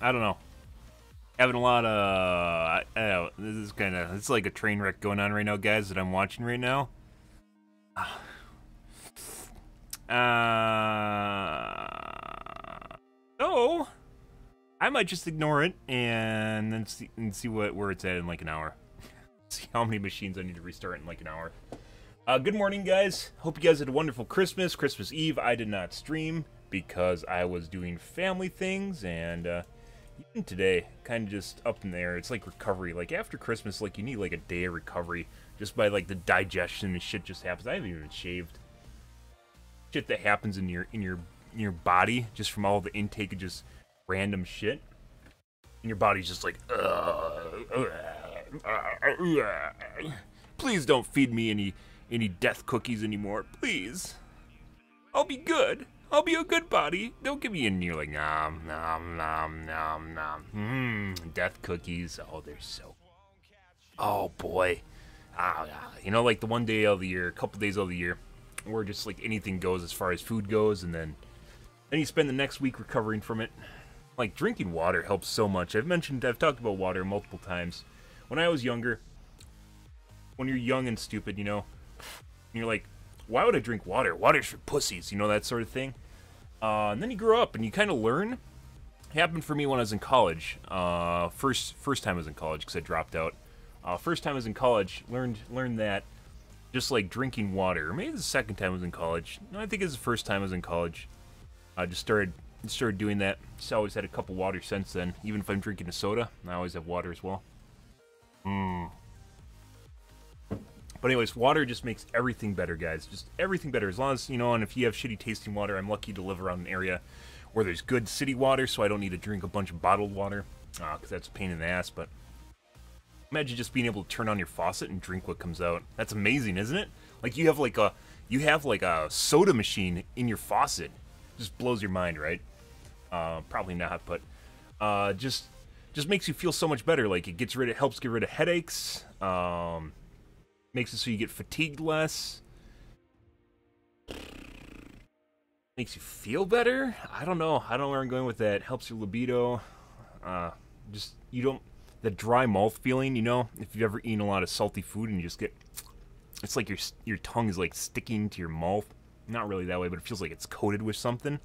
I don't know. Having a lot of, I don't know, this is kind of, it's like a train wreck going on right now, guys, that I'm watching right now. So, I might just ignore it and then see where it's at in like an hour. See how many machines I need to restart in like an hour. Good morning, guys. Hope you guys had a wonderful Christmas. Christmas Eve, I did not stream because I was doing family things, and even today, kind of just up in there. It's like recovery. Like after Christmas, like you need like a day of recovery just by like the digestion and shit just happens. I haven't even shaved. Shit that happens in your body just from all the intake of just random shit, and your body's just like, please don't feed me any death cookies anymore, please. I'll be good. I'll be a good body. Don't give me in. You're like, nom, nom, nom, nom, nom. Death cookies. Oh, they're so. Oh, boy. You know, like the one day of the year, a couple days of the year, where just like anything goes as far as food goes, and then you spend the next week recovering from it. Like, drinking water helps so much. I've talked about water multiple times. When I was younger, when you're young and stupid, you know, and you're like, why would I drink water? Water's for pussies, you know, that sort of thing. And then you grow up and you kind of learn. It happened for me when I was in college. First time I was in college because I dropped out. First time I was in college, learned that just like drinking water. Or maybe the second time I was in college. No, I think it was the first time I was in college. I just started doing that. Just always had a cup of water since then. Even if I'm drinking a soda, I always have water as well. But anyways, water just makes everything better, guys. Just everything better. As long as, you know, and if you have shitty tasting water, I'm lucky to live around an area where there's good city water, so I don't need to drink a bunch of bottled water, because that's a pain in the ass. But imagine just being able to turn on your faucet and drink what comes out. That's amazing, isn't it? Like you have like a soda machine in your faucet. Just blows your mind, right? Probably not, but just makes you feel so much better. Like it helps get rid of headaches. Makes it so you get fatigued less. Makes you feel better? I don't know where I'm going with that. Helps your libido. Just, you don't, the dry mouth feeling, you know, if you've ever eaten a lot of salty food and you just get, it's like your tongue is like sticking to your mouth. Not really that way, but it feels like it's coated with something.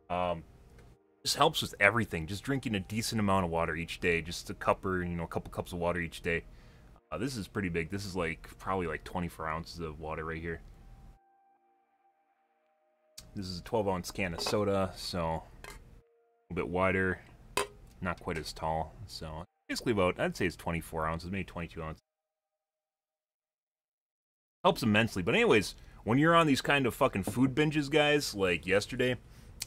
Just helps with everything. Just drinking a decent amount of water each day. Just a cup or, you know, a couple cups of water each day. This is pretty big. This is like probably like 24 ounces of water right here. This is a 12-ounce can of soda, so a little bit wider, not quite as tall. So basically about, I'd say it's 24 ounces, maybe 22 ounces. Helps immensely. But anyways, when you're on these kind of fucking food binges, guys, like yesterday,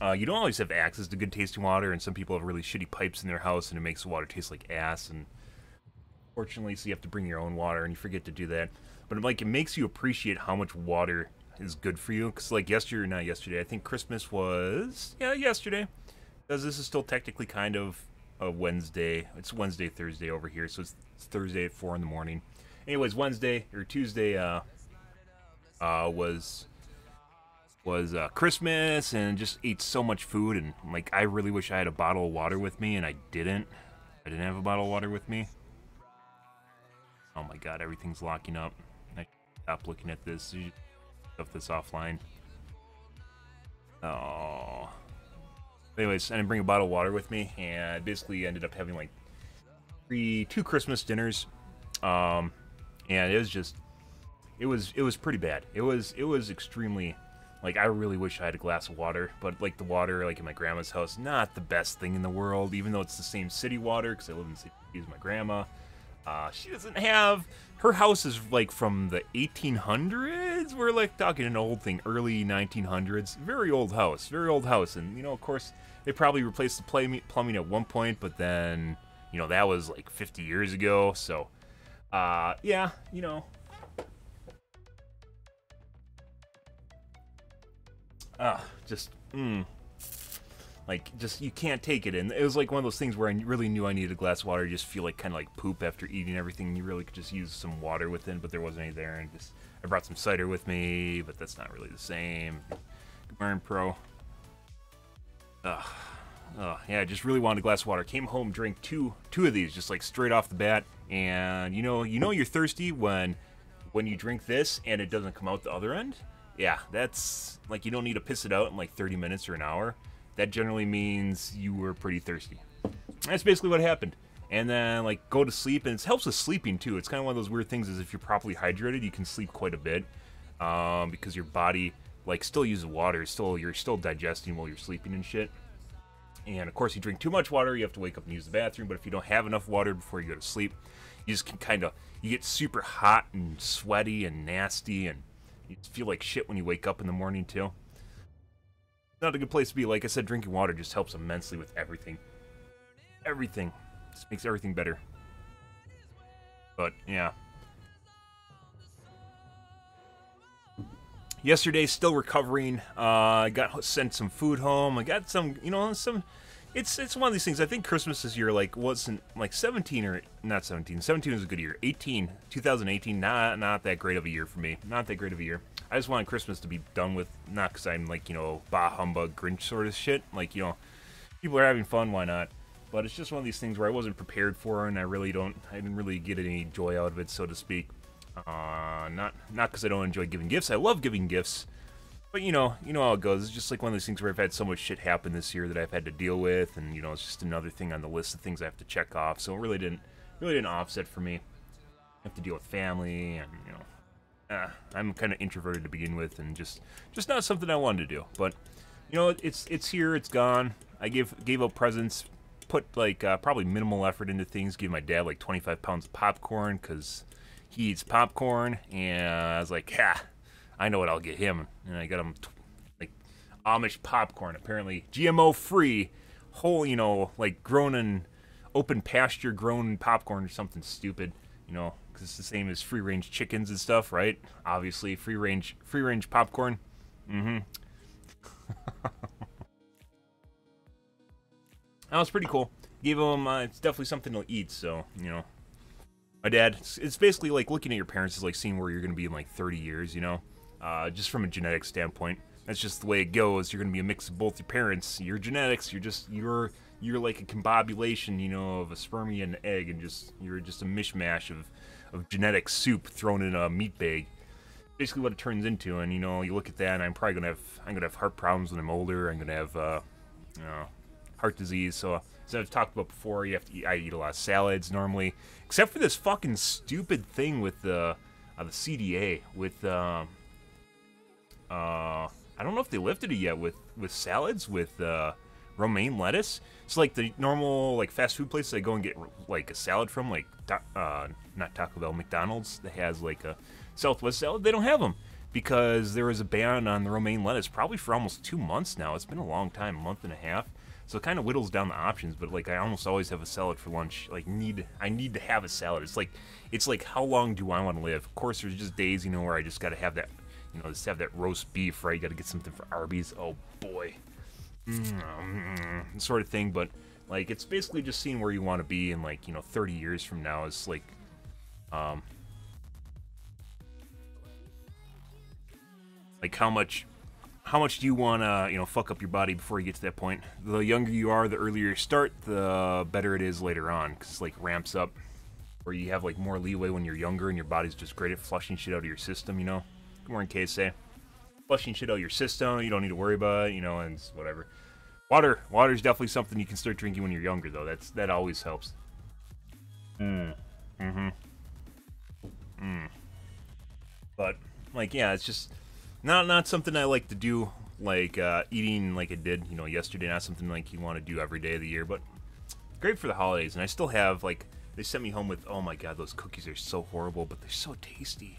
you don't always have access to good tasting water, and some people have really shitty pipes in their house, and it makes the water taste like ass, and fortunately, so you have to bring your own water, and you forget to do that. But like, it makes you appreciate how much water is good for you. Because like not yesterday, I think Christmas was, yeah, yesterday. Because this is still technically kind of a Wednesday. It's Wednesday, Thursday over here, so it's Thursday at 4 in the morning. Anyways, Tuesday was Christmas, and just ate so much food, and like, I really wish I had a bottle of water with me, and I didn't. I didn't have a bottle of water with me. Oh my god, everything's locking up. I should stop looking at this. Stuff this offline. Oh. Anyways, I didn't bring a bottle of water with me, and I basically ended up having like two Christmas dinners. And it was just, it was pretty bad. It was extremely, like, I really wish I had a glass of water, but like the water like in my grandma's house, not the best thing in the world, even though it's the same city water, because I live in the city as my grandma. She doesn't have, her house is like from the 1800s. We're like talking an old thing, early 1900s. Very old house, and you know, of course, they probably replaced the plumbing at one point, but then, you know, that was like 50 years ago. So, yeah, you know, like, just, you can't take it. And it was like one of those things where I really knew I needed a glass of water. You just feel like kind of like poop after eating everything. And you really could just use some water within, but there wasn't any there. And just, I brought some cider with me, but that's not really the same. Good morning, Pro. Yeah, I just really wanted a glass of water. Came home, drank two of these, just like straight off the bat. And you know you're thirsty when you drink this and it doesn't come out the other end. Yeah, that's like you don't need to piss it out in like 30 minutes or an hour. That generally means you were pretty thirsty. That's basically what happened. And then like go to sleep, and it helps with sleeping too. It's kind of one of those weird things is if you're properly hydrated, you can sleep quite a bit because your body like still uses water. You're still digesting while you're sleeping and shit. And of course, you drink too much water, you have to wake up and use the bathroom. But if you don't have enough water before you go to sleep, you just can you get super hot and sweaty and nasty, and you just feel like shit when you wake up in the morning too. Not a good place to be. Like I said, drinking water just helps immensely with everything. Everything. Just makes everything better. But yeah. Yesterday, still recovering. I got sent some food home. I got some, It's one of these things. I think Christmas this year wasn't like 17 or not 17. 17 was a good year. 2018, not that great of a year for me. Not that great of a year. I just wanted Christmas to be done with. Not because I'm like bah humbug Grinch sort of shit. Like people are having fun. Why not? But it's just one of these things where I wasn't prepared for, and I didn't really get any joy out of it, so to speak. Not because I don't enjoy giving gifts. I love giving gifts. But you know how it goes. It's just like one of those things where I've had so much shit happen this year that I've had to deal with, and it's just another thing on the list of things I have to check off. So it really didn't offset for me. I have to deal with family, and I'm kind of introverted to begin with, and just not something I wanted to do. But it's here, it's gone. I gave out presents, put like probably minimal effort into things. Gave my dad like 25 pounds of popcorn because he eats popcorn, and I was like, I know what I'll get him. And I got him like Amish popcorn, apparently GMO free, whole, like grown in open pasture grown popcorn or something stupid, because it's the same as free range chickens and stuff, right? Obviously, free range popcorn. That was pretty cool. Gave him, it's definitely something to eat, so, My dad, it's basically like looking at your parents is like seeing where you're going to be in like 30 years, just from a genetic standpoint. That's just the way it goes. You're going to be a mix of both your parents. Your genetics, you're like a combobulation, of a sperm and an egg, and you're just a mishmash of genetic soup thrown in a meat bag. Basically what it turns into, and you look at that, and I'm gonna have heart problems when I'm older. I'm gonna have heart disease. So as I've talked about before, I eat a lot of salads normally, except for this fucking stupid thing with the CDA with I don't know if they lifted it yet with salads with romaine lettuce. It's like the normal like fast food places I go and get like a salad from, like not Taco Bell, McDonald's that has like a Southwest salad. They don't have them because there was a ban on the romaine lettuce probably for almost 2 months now. It's been a long time, a month and a half. So it kind of whittles down the options, but like I almost always have a salad for lunch. Like I need to have a salad. It's like how long do I want to live? Of course, there's just days where I just got to have that, just have that roast beef, right? You got to get something for Arby's. Oh boy, sort of thing. But like it's basically just seeing where you want to be in 30 years from now. Is like how much do you want to, fuck up your body before you get to that point? The younger you are, the earlier you start, the better it is later on, because it ramps up, where you have more leeway when you're younger, and your body's just great at flushing shit out of your system. Good morning, KSA. Flushing shit out of your system, you don't need to worry about it, and whatever. Water's definitely something you can start drinking when you're younger, though. That always helps. But it's just not something I like to do, eating like I did, yesterday. Not something you want to do every day of the year, but great for the holidays. And I still have they sent me home with, oh my god, those cookies are so horrible, but they're so tasty.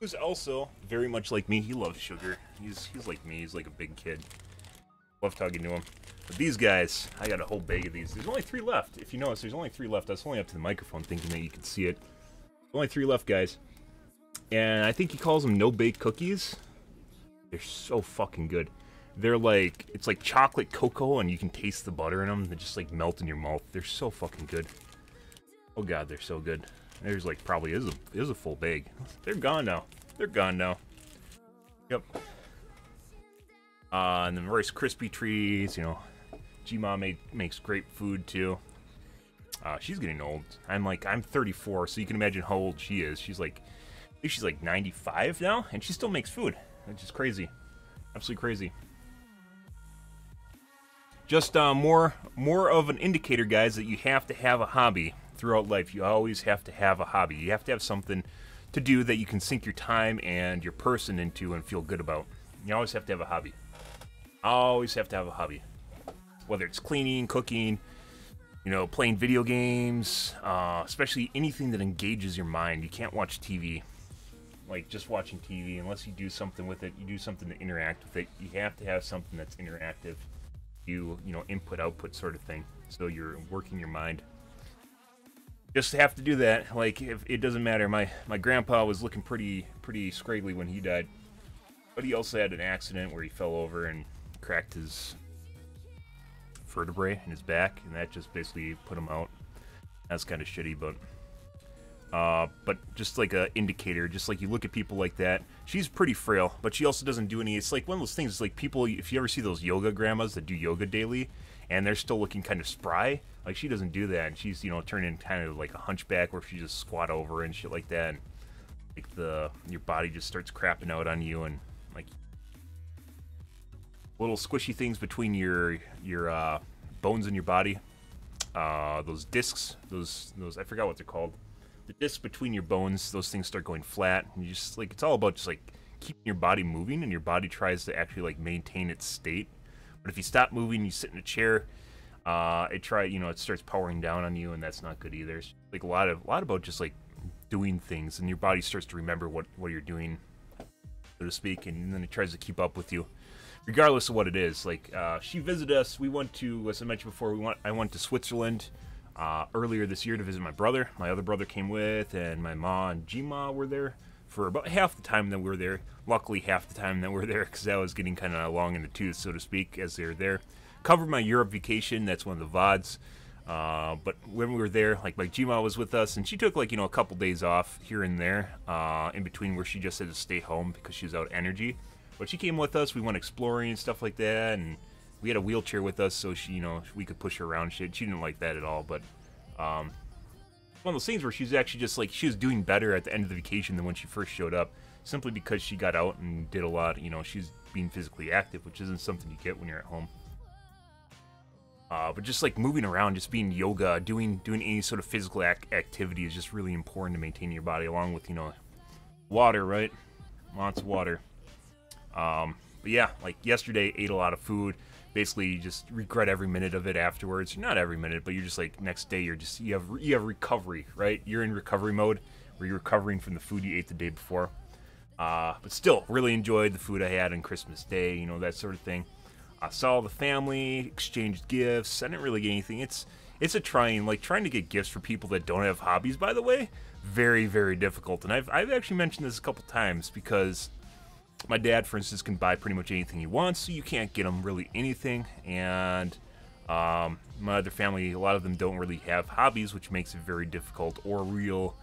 Who's also very much like me. He loves sugar. He's like me. He's like a big kid. Love talking to him. But these guys, I got a whole bag of these. There's only 3 left. If you notice, there's only 3 left. I was holding up to the microphone thinking that you could see it. Only 3 left, guys. And I think he calls them no-bake cookies. They're so fucking good. They're it's like chocolate cocoa, and you can taste the butter in them. They just melt in your mouth. They're so fucking good. Oh god, they're so good. There's like probably is a full bag. They're gone now. They're gone now. Yep. And then Rice Krispie treats, you know. G-Ma makes great food too. She's getting old. I'm 34, so you can imagine how old she is. She's like, I think she's like 95 now, and she still makes food, which is crazy. Absolutely crazy. Just more of an indicator, guys, that you have to have a hobby throughout life. You always have to have a hobby. You have to have something to do that you can sink your time and your person into and feel good about. You always have to have a hobby. Always have to have a hobby. Whether it's cleaning, cooking, you know, playing video games, especially anything that engages your mind. You can't watch TV, like just watching TV, unless you do something with it. You do something to interact with it. You have to have something that's interactive. You know, input, output sort of thing. So you're working your mind. Just have to do that. Like, if it doesn't matter. My grandpa was looking pretty scraggly when he died. But he also had an accident where he fell over and cracked his vertebrae in his back, and that just basically put him out. That's kind of shitty, but just like a indicator, just like you look at people like that. She's pretty frail, but she also doesn't do any. It's like one of those things. It's like people, if you ever see those yoga grandmas that do yoga daily, and they're still looking kind of spry. Like, she doesn't do that, and she's, you know, turning kind of like a hunchback where she just squat over and shit like that, and like your body just starts crapping out on you, and like little squishy things between your bones in your body. Those discs, those I forgot what they're called. The discs between your bones, those things start going flat, and you just like, it's all about just like keeping your body moving, and your body tries to actually like maintain its state. But if you stop moving, you sit in a chair, it starts powering down on you, and that's not good either. It's like a lot about just like doing things, and your body starts to remember what you're doing, so to speak, and then it tries to keep up with you, regardless of what it is. Like, she visited us. We went to, as I mentioned before, I went to Switzerland earlier this year to visit my brother. My other brother came with, and my ma and G-Ma were there for about half the time that we were there. Luckily, half the time that we were there, because that was getting kind of long in the tooth, so to speak, as they were there. Covered my Europe vacation. That's one of the VODs. But when we were there, like G-Ma was with us, and she took like, you know, a couple days off here and there, in between, where she just had to stay home because she was out of energy. But she came with us. We went exploring and stuff like that, and we had a wheelchair with us, so she, you know, we could push her around and shit. She didn't like that at all, but one of those things where she's actually just like, she was doing better at the end of the vacation than when she first showed up, simply because she got out and did a lot. You know, she's being physically active, which isn't something you get when you're at home. But just like moving around, just being yoga, doing any sort of physical activity is just really important to maintain your body, along with, you know, water, right? Lots of water. But yeah, like yesterday, ate a lot of food. Basically, you just regret every minute of it afterwards. Not every minute, but you're just like, next day, you have recovery, right? You're in recovery mode, where you're recovering from the food you ate the day before. But still, really enjoyed the food I had on Christmas Day, you know, that sort of thing. I saw the family, exchanged gifts. I didn't really get anything. It's a trying to get gifts for people that don't have hobbies, by the way. Very, very difficult. And I've actually mentioned this a couple times, because my dad, for instance, can buy pretty much anything he wants, so you can't get him really anything. And my other family, a lot of them don't really have hobbies, which makes it very difficult, or real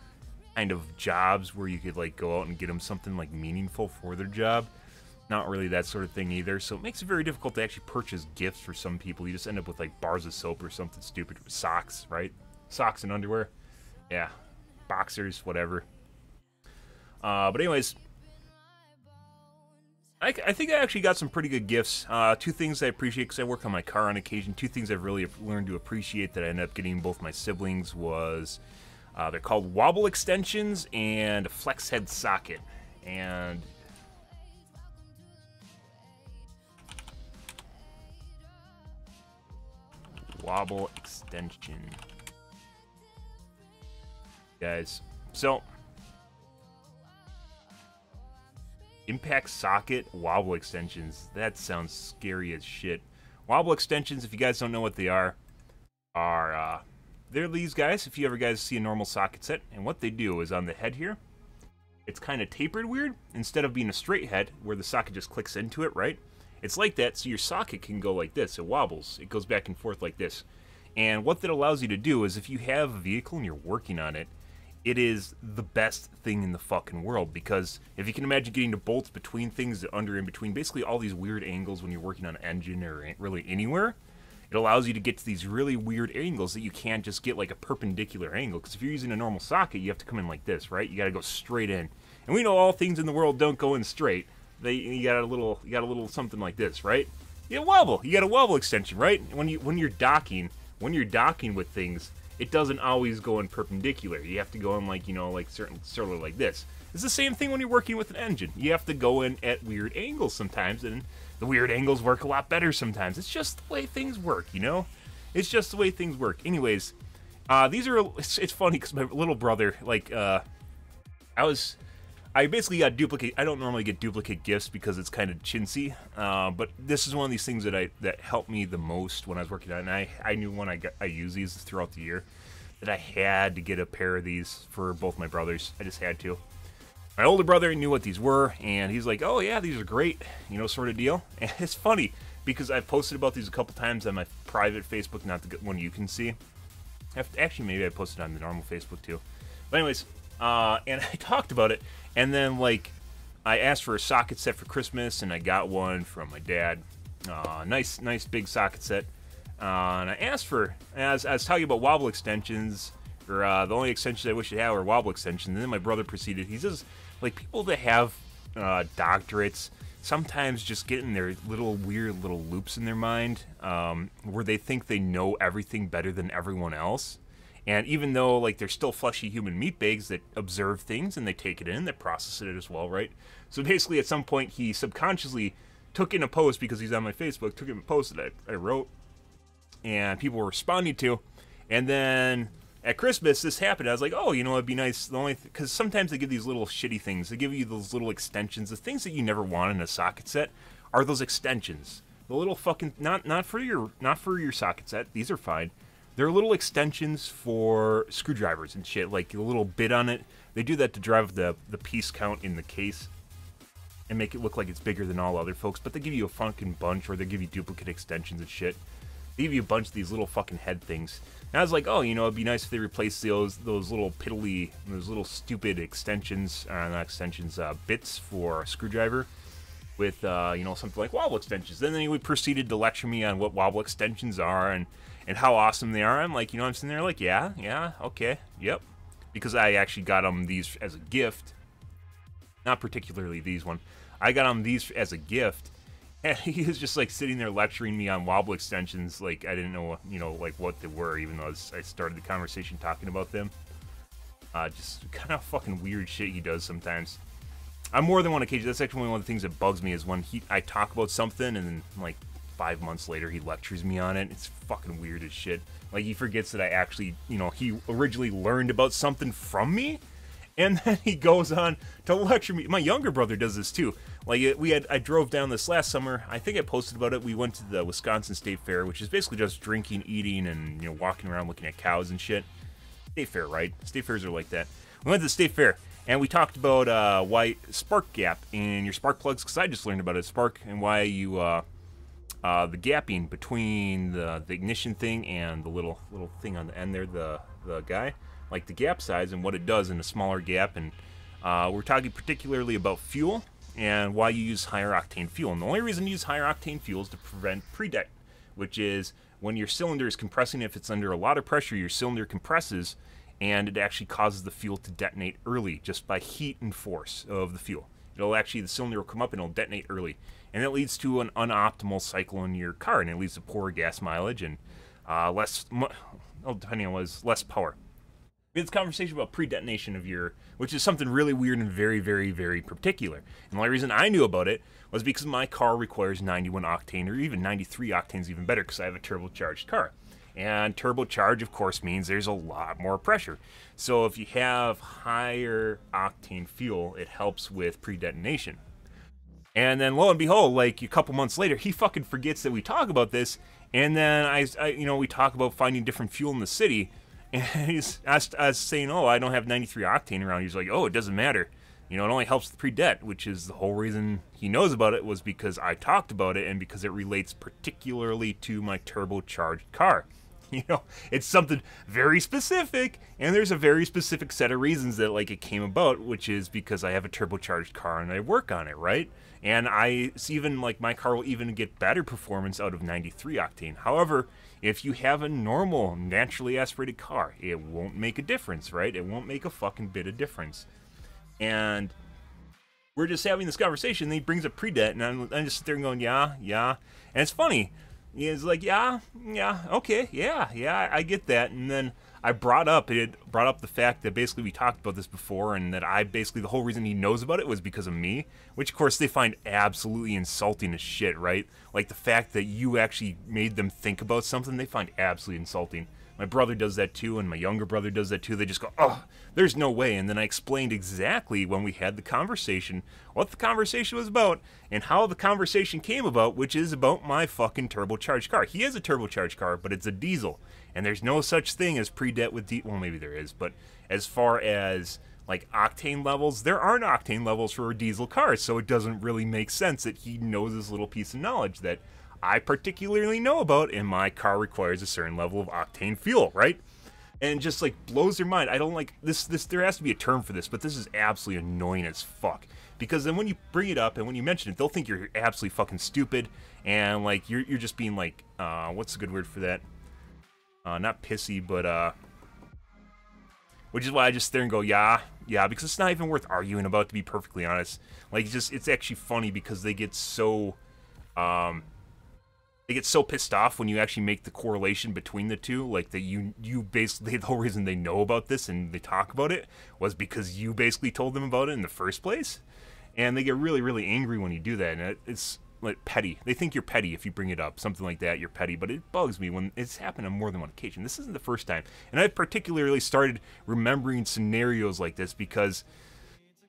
kind of jobs where you could like go out and get them something like meaningful for their job. Not really that sort of thing either, so it makes it very difficult to actually purchase gifts for some people. You just end up with like bars of soap or something stupid. Socks, right? Socks and underwear. Yeah. Boxers, whatever. But anyways, I think I actually got some pretty good gifts. Two things I appreciate, because I work on my car on occasion. Two things I've really learned to appreciate that I ended up getting both my siblings was, they're called Wobble extensions and a flex head socket. And Wobble extension, guys. So, impact socket wobble extensions. That sounds scary as shit. Wobble extensions, if you guys don't know what they are they're these guys. If you ever guys see a normal socket set, and what they do is on the head here, it's kind of tapered weird. Instead of being a straight head where the socket just clicks into it, right? It's like that, so your socket can go like this. It wobbles. It goes back and forth like this. And what that allows you to do is if you have a vehicle and you're working on it, it is the best thing in the fucking world, because if you can imagine getting the bolts between things, under in between, basically all these weird angles when you're working on an engine or really anywhere, it allows you to get to these really weird angles that you can't just get like a perpendicular angle. Because if you're using a normal socket, you have to come in like this, right? You got to go straight in, and we know all things in the world don't go in straight. You got a little something like this, right? You got a wobble. You got a wobble extension, right? When you're docking with things, it doesn't always go in perpendicular. You have to go in like, like sort of like this. It's the same thing when you're working with an engine. You have to go in at weird angles sometimes, and the weird angles work a lot better sometimes. It's just the way things work, It's just the way things work. Anyways, it's funny because my little brother, like, I basically got duplicate. I don't normally get duplicate gifts because it's kind of chintzy, but this is one of these things that helped me the most when I was working on it. And I knew when I use these throughout the year that I had to get a pair of these for both my brothers. I just had to. My older brother knew what these were, and he's like, "Oh yeah, these are great," sort of deal. And it's funny because I've posted about these a couple times on my private Facebook, not the one you can see. Actually, maybe I posted on the normal Facebook too. But anyways, and I talked about it. And then, like, I asked for a socket set for Christmas, and I got one from my dad. Nice big socket set. And I asked for, as I was talking about wobble extensions, or the only extensions I wish I had were wobble extensions. And then my brother proceeded. He says, like, people that have doctorates sometimes just get in their weird little loops in their mind where they think they know everything better than everyone else. And even though, like, they're still fleshy human meat bags that observe things and they take it in, they process it as well, right? So basically, at some point, he subconsciously took in a post, because he's on my Facebook, took in a post that I wrote, and people were responding to. And then at Christmas, this happened. I was like, oh, it'd be nice. Because sometimes they give these little shitty things. They give you those little extensions. The things that you never want in a socket set are those extensions. The little fucking not for your socket set. These are fine. They're little extensions for screwdrivers and shit, like a little bit on it. They do that to drive the piece count in the case and make it look like it's bigger than all other folks, but they give you a fucking bunch, or they give you duplicate extensions and shit. They give you a bunch of these little fucking head things. And I was like, oh, it'd be nice if they replaced those little those little stupid extensions, not extensions, bits for a screwdriver with, something like wobble extensions. Then he proceeded to lecture me on what wobble extensions are and how awesome they are. I'm like, I'm sitting there like, yeah, okay, yep. Because I actually got him these as a gift. Not particularly these one. I got him these as a gift. And he was just like sitting there lecturing me on wobble extensions. Like, I didn't know, like what they were, even though I started the conversation talking about them. Just kind of fucking weird shit he does sometimes. On more than one occasion. That's actually one of the things that bugs me, is when I talk about something and then, like, 5 months later he lectures me on it. It's fucking weird as shit. Like, he forgets that I actually, he originally learned about something from me, and then he goes on to lecture me. My younger brother does this too. Like, I drove down this last summer. I think I posted about it. We went to the Wisconsin State Fair, which is basically just drinking, eating, and walking around looking at cows and shit. State Fair, right? State fairs are like that. We went to the State Fair, and we talked about why spark gap in your spark plugs, because I just learned about it, spark, and why you the gapping between the ignition thing and the little thing on the end there, the guy, like the gap size and what it does in a smaller gap. And we're talking particularly about fuel and why you use higher octane fuel. And the only reason you use higher octane fuel is to prevent pre-det, which is when your cylinder is compressing. If it's under a lot of pressure, your cylinder compresses, and it actually causes the fuel to detonate early just by heat and force of the fuel. The cylinder will come up and it'll detonate early. And it leads to an unoptimal cycle in your car, and it leads to poor gas mileage and depending on what is, less power. We had this conversation about pre-detonation of which is something really weird and very, very, very particular. And the only reason I knew about it was because my car requires 91 octane, or even 93 octane is even better, because I have a turbocharged car. And turbocharge, of course, means there's a lot more pressure. So if you have higher octane fuel, it helps with pre-detonation. And then lo and behold, like a couple months later, he fucking forgets that we talk about this. And then we talk about finding different fuel in the city. And I was saying, oh, I don't have 93 octane around. He's like, oh, it doesn't matter. It only helps the pre-det, which is the whole reason he knows about it, was because I talked about it and because it relates particularly to my turbocharged car. You know, it's something very specific, and there's a very specific set of reasons that like it came about, which is because I have a turbocharged car and I work on it, right? And it's even like my car will even get better performance out of 93 octane. However, if you have a normal, naturally aspirated car, it won't make a difference, right? It won't make a fucking bit of difference. And we're just having this conversation, and he brings up pre-det, and I'm just sitting there going, yeah. And it's funny. He's like, yeah, okay, yeah, I get that. And then I brought up the fact that basically we talked about this before, and that the whole reason he knows about it was because of me, which of course they find absolutely insulting as shit, right? Like the fact that you actually made them think about something, they find absolutely insulting. My brother does that too, and my younger brother does that too. They just go, oh, there's no way. And then I explained exactly when we had the conversation, what the conversation was about, and how the conversation came about, which is about my fucking turbocharged car. He has a turbocharged car, but it's a diesel. And there's no such thing as pre-det with well, maybe there is, but as far as like octane levels, there aren't octane levels for a diesel car, so it doesn't really make sense that he knows this little piece of knowledge that I particularly know about, and my car requires a certain level of octane fuel, right? And just like blows their mind. I don't like this. There has to be a term for this, but this is absolutely annoying as fuck. Because then when you bring it up and when you mention it, they'll think you're absolutely fucking stupid, and like you're just being like, what's a good word for that? Not pissy, but which is why I just sit there and go, yeah, because it's not even worth arguing about, to be perfectly honest. Like it's actually funny because they get so pissed off when you actually make the correlation between the two, like that you basically, the whole reason they know about this and they talk about it was because you basically told them about it in the first place, and they get really, really angry when you do that, and it's like petty. They think you're petty if you bring it up, something like that, you're petty, but it bugs me when it's happened on more than one occasion. This isn't the first time, and I've particularly started remembering scenarios like this because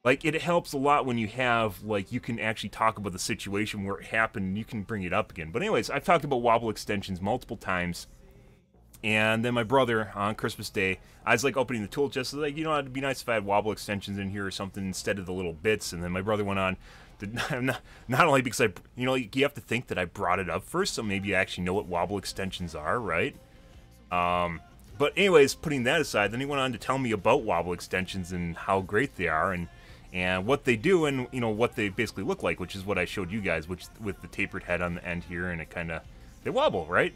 like, it helps a lot when you have, like, you can actually talk about the situation where it happened and you can bring it up again. But anyways, I've talked about Wobble extensions multiple times. And then my brother, on Christmas Day, I was, like, opening the tool chest. I was like, you know, it'd be nice if I had Wobble extensions in here or something instead of the little bits. And then my brother went on, not only because you have to think that I brought it up first, so maybe I actually know what Wobble extensions are, right? But anyways, putting that aside, then he went on to tell me about Wobble extensions and how great they are, and what they do, and you know what they basically look like, which is what I showed you guys, which with the tapered head on the end here, and it kind of, they wobble, right?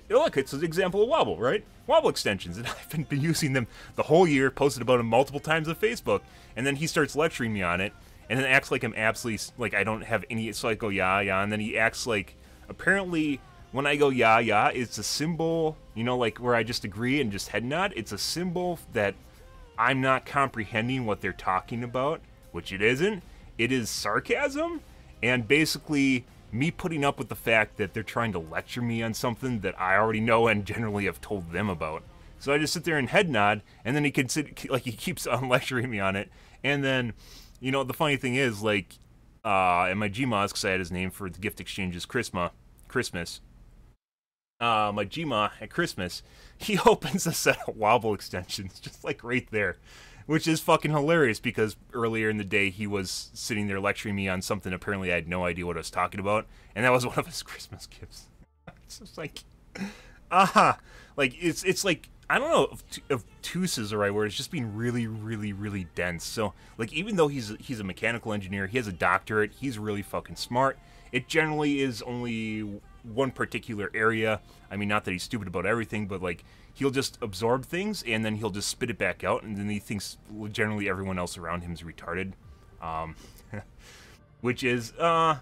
Look, it's an example of Wobble, right? Wobble extensions, and I've been using them the whole year, posted about them multiple times on Facebook, and then he starts lecturing me on it, and then acts like I'm absolutely, like I don't have any, so I go, yeah, and then he acts like, apparently, when I go, yeah, it's a symbol, you know, like where I just agree and just head nod, it's a symbol that I'm not comprehending what they're talking about, which it isn't. It is sarcasm, and basically me putting up with the fact that they're trying to lecture me on something that I already know and generally have told them about. So I just sit there and head nod, and then he keeps on lecturing me on it. And then, you know, the funny thing is, like, and my Gmaz, because I had his name for the gift exchanges Christmas. My Gma at Christmas, he opens a set of Wobble extensions, just like right there, which is fucking hilarious because earlier in the day he was sitting there lecturing me on something apparently I had no idea what I was talking about, and that was one of his Christmas gifts. It's just like, like it's like, I don't know if obtuse is the right word. It's just being really, really, really dense. So like, even though he's a mechanical engineer, he has a doctorate, he's really fucking smart. It generally is only one particular area. I mean, not that he's stupid about everything, but like, he'll just absorb things and then he'll just spit it back out, and then he thinks generally everyone else around him is retarded, which is not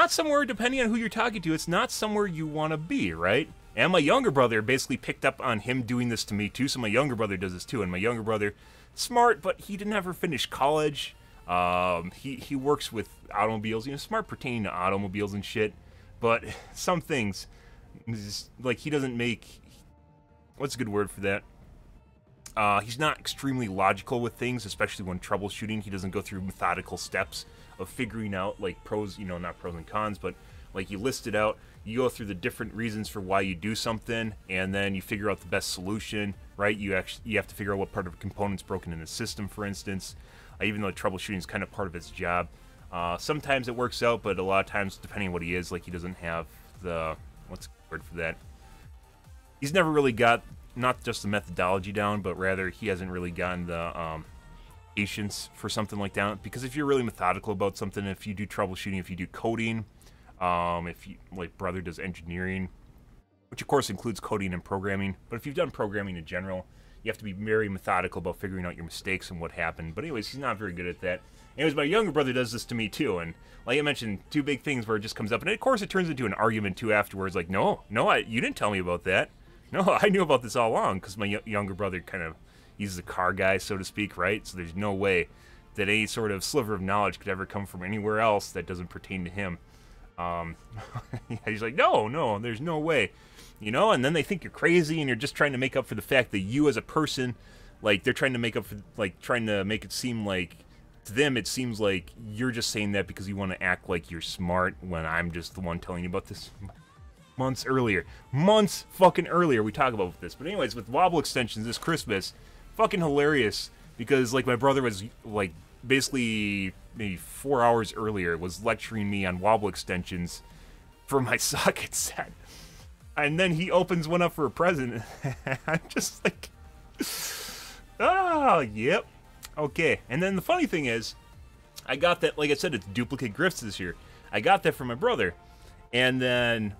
somewhere, depending on who you're talking to, it's not somewhere you want to be, right? And my younger brother basically picked up on him doing this to me too, so my younger brother does this too. And my younger brother, smart, but he didn't ever finish college. He works with automobiles, you know, smart pertaining to automobiles and shit. But some things, like, he doesn't make, what's a good word for that? He's not extremely logical with things, especially when troubleshooting. He doesn't go through methodical steps of figuring out, like, pros, you know, not pros and cons, but, like, you list it out, you go through the different reasons for why you do something, and then you figure out the best solution, right? You have to figure out what part of a component's broken in the system, for instance, even though troubleshooting is kind of part of its job. Sometimes it works out, but a lot of times, depending on what he is, like, he doesn't have the, what's the word for that? he's never really got not just the methodology down, but rather he hasn't really gotten the patience for something like that. Because if you're really methodical about something, if you do troubleshooting, if you do coding, if you, like brother does engineering, which of course includes coding and programming, but if you've done programming in general, you have to be very methodical about figuring out your mistakes and what happened. But anyways, he's not very good at that. Anyways, my younger brother does this to me too, and like I mentioned, two big things where it just comes up, and of course it turns into an argument too afterwards. Like, no, you didn't tell me about that. No, I knew about this all along, because my younger brother kind of, he's the car guy, so to speak, right? So there's no way that any sort of sliver of knowledge could ever come from anywhere else that doesn't pertain to him. He's like, no, there's no way. You know, and then they think you're crazy, and you're just trying to make up for the fact that you as a person, like, they're trying to make up for, like, trying to make it seem like, to them, it seems like you're just saying that because you want to act like you're smart, when I'm just the one telling you about this months fucking earlier we talk about this. But anyways, with Wobble extensions this Christmas, fucking hilarious, because, like, my brother was, like, basically maybe 4 hours earlier was lecturing me on Wobble extensions for my socket set. And then he opens one up for a present. I'm just like, oh, yep. Okay. And then the funny thing is, I got that, like I said, it's duplicate grifts this year. I got that from my brother. And then,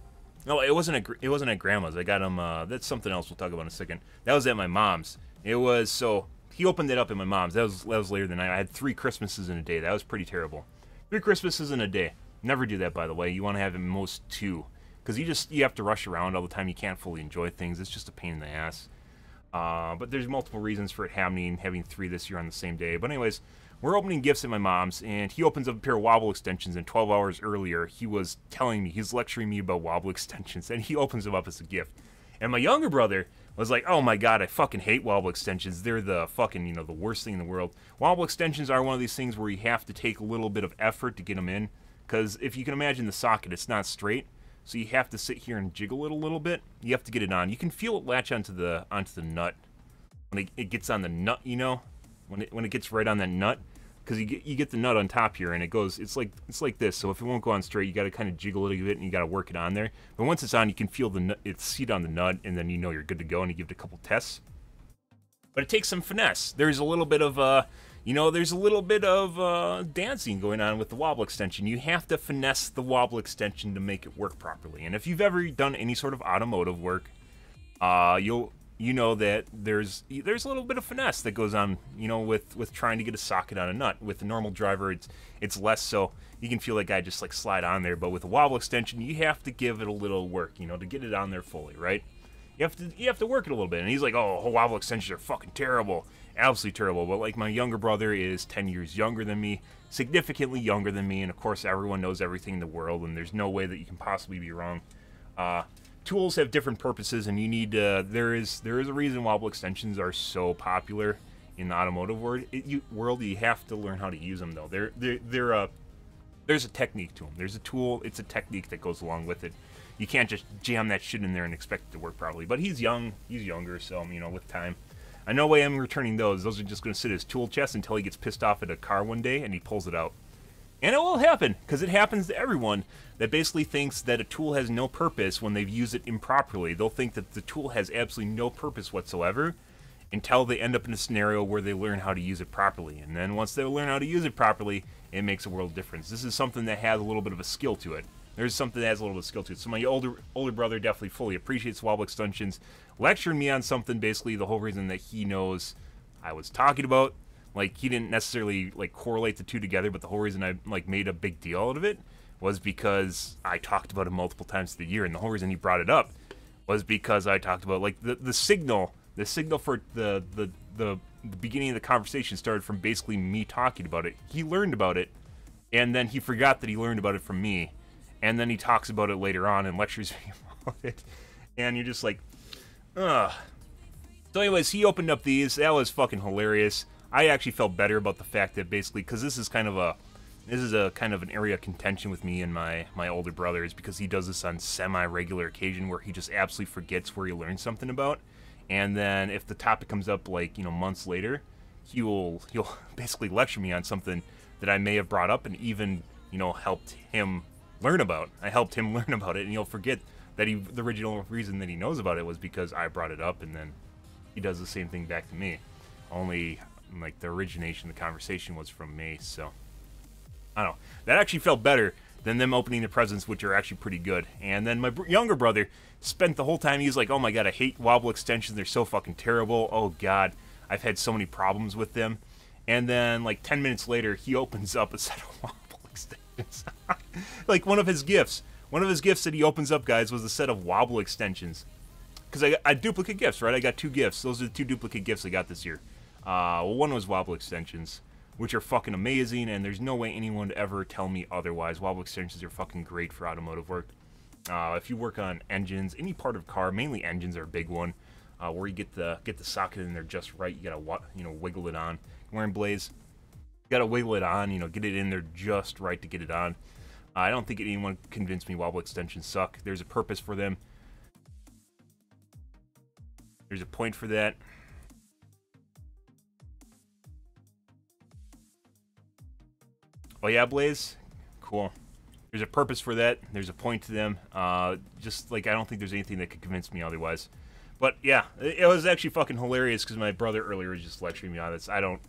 no, it wasn't at grandma's. I got him, that's something else we'll talk about in a second. That was at my mom's. It was, so, he opened it up at my mom's. That was later than I had 3 Christmases in a day. That was pretty terrible. 3 Christmases in a day. Never do that, by the way. You want to have at most 2. Because you have to rush around all the time. You can't fully enjoy things. It's just a pain in the ass. But there's multiple reasons for it happening, having 3 this year on the same day. But anyways, we're opening gifts at my mom's, and he opens up a pair of Wobble extensions, and 12 hours earlier, he was telling me, he's lecturing me about Wobble extensions, and he opens them up as a gift. And my younger brother was like, oh my god, I fucking hate Wobble extensions. They're the fucking, the worst thing in the world. Wobble extensions are one of these things where you have to take a little bit of effort to get them in. Because if you can imagine the socket, it's not straight. So you have to sit here and jiggle it a little bit. You have to get it on. You can feel it latch onto the nut when it gets on the nut. When it gets right on that nut, because you get the nut on top here, and it goes. It's like this. So if it won't go on straight, you got to kind of jiggle it a bit, and you got to work it on there. But once it's on, you can feel the nut. It's seat on the nut, and then you're good to go, and you give it a couple tests. But it takes some finesse. There's a little bit of dancing going on with the Wobble extension. You have to finesse the Wobble extension to make it work properly. And if you've ever done any sort of automotive work, you know that there's a little bit of finesse that goes on, with trying to get a socket on a nut. With the normal driver, it's less so. You can feel that guy just like slide on there. But with a Wobble extension, you have to give it a little work, to get it on there fully, right? You have to work it a little bit. And he's like, oh, Wobble extensions are fucking terrible. Absolutely terrible. But like, my younger brother is 10 years younger than me, significantly younger than me, and of course everyone knows everything in the world, and there's no way that you can possibly be wrong. Tools have different purposes, and you need there is a reason Wobble extensions are so popular in the automotive world. You have to learn how to use them, though. There's a technique to them. There's a tool. It's a technique that goes along with it. You can't just jam that shit in there and expect it to work properly. But he's young. He's younger, so, with time. I know way I'm returning those. Those are just going to sit in his tool chest until he gets pissed off at a car one day and he pulls it out. And it will happen, because it happens to everyone that basically thinks that a tool has no purpose when they've used it improperly. They'll think that the tool has absolutely no purpose whatsoever until they end up in a scenario where they learn how to use it properly. And then once they learn how to use it properly, it makes a world of difference. This is something that has a little bit of a skill to it. There's something that has a little bit of skill to it. So my older brother definitely fully appreciates Wobble extensions. Lecturing me on something, basically the whole reason that he knows I was talking about. Like, he didn't necessarily, like, correlate the two together, but the whole reason I, like, made a big deal out of it was because I talked about it multiple times through the year, and the whole reason he brought it up was because I talked about, like, the signal for the beginning of the conversation started from basically me talking about it. He learned about it, and then he forgot that he learned about it from me, and then he talks about it later on and lectures me about it, and you're just like, ugh. So anyways, he opened up these. That was fucking hilarious. I actually felt better about the fact that basically, because this is a kind of an area of contention with me and my older brother, is because he does this on semi-regular occasion where he just absolutely forgets where he learned something about, and then if the topic comes up, like, months later, he'll basically lecture me on something that I may have brought up and even, helped him learn about. I helped him learn about it, and he'll forget the original reason that he knows about it was because I brought it up, and then he does the same thing back to me. Only, like, the origination of the conversation was from me, so I don't know. That actually felt better than them opening the presents, which are actually pretty good. And then my younger brother spent the whole time, he was like, oh my god, I hate Wobble extensions, they're so fucking terrible, oh god, I've had so many problems with them. And then, like, 10 minutes later, he opens up a set of Wobble extensions. Like, one of his gifts that he opens up, guys, was a set of Wobble extensions. Because I duplicate gifts, right? I got 2 gifts. Those are the 2 duplicate gifts I got this year. One was Wobble extensions, which are fucking amazing, and there's no way anyone would ever tell me otherwise. Wobble extensions are fucking great for automotive work. If you work on engines, any part of a car, mainly engines are a big one, where you get the socket in there just right. You gotta wiggle it on. Wearing Blaze, you gotta wiggle it on. Get it in there just right to get it on. I don't think anyone convinced me Wobble extensions suck. There's a purpose for them. There's a point for that. Oh yeah, Blaze? Cool. There's a purpose for that. There's a point to them. Just, like, I don't think there's anything that could convince me otherwise. But, yeah, it was actually fucking hilarious because my brother earlier was just lecturing me on this. I don't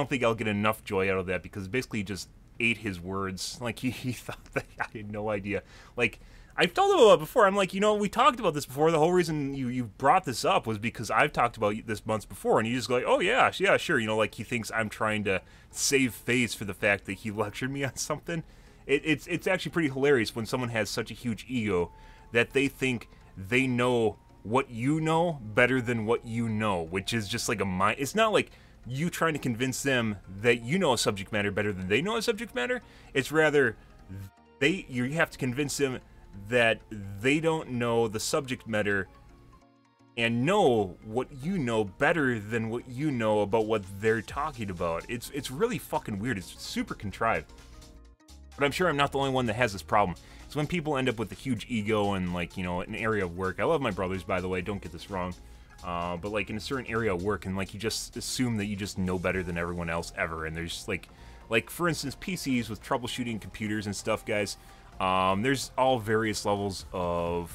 think I'll get enough joy out of that because basically he just ate his words. Like, he thought that I had no idea. Like, I've told him about it before. I'm like, we talked about this before. The whole reason you brought this up was because I've talked about this months before, and you just go like, oh yeah, sure. Like, he thinks I'm trying to save face for the fact that he lectured me on something. It's actually pretty hilarious when someone has such a huge ego that they think they know what you know better than what you know, which is just like a mind. It's not like you trying to convince them that you know a subject matter better than they know a subject matter. It's rather you have to convince them that they don't know the subject matter and know what you know better than what you know about what they're talking about. It's really fucking weird. It's super contrived. But I'm sure I'm not the only one that has this problem. It's when people end up with a huge ego and, like, an area of work. I love my brothers, by the way, don't get this wrong. But, like, in a certain area of work, and, like, you just assume that you just know better than everyone else ever. And there's, like for instance, PCs with troubleshooting computers and stuff, guys. There's all various levels of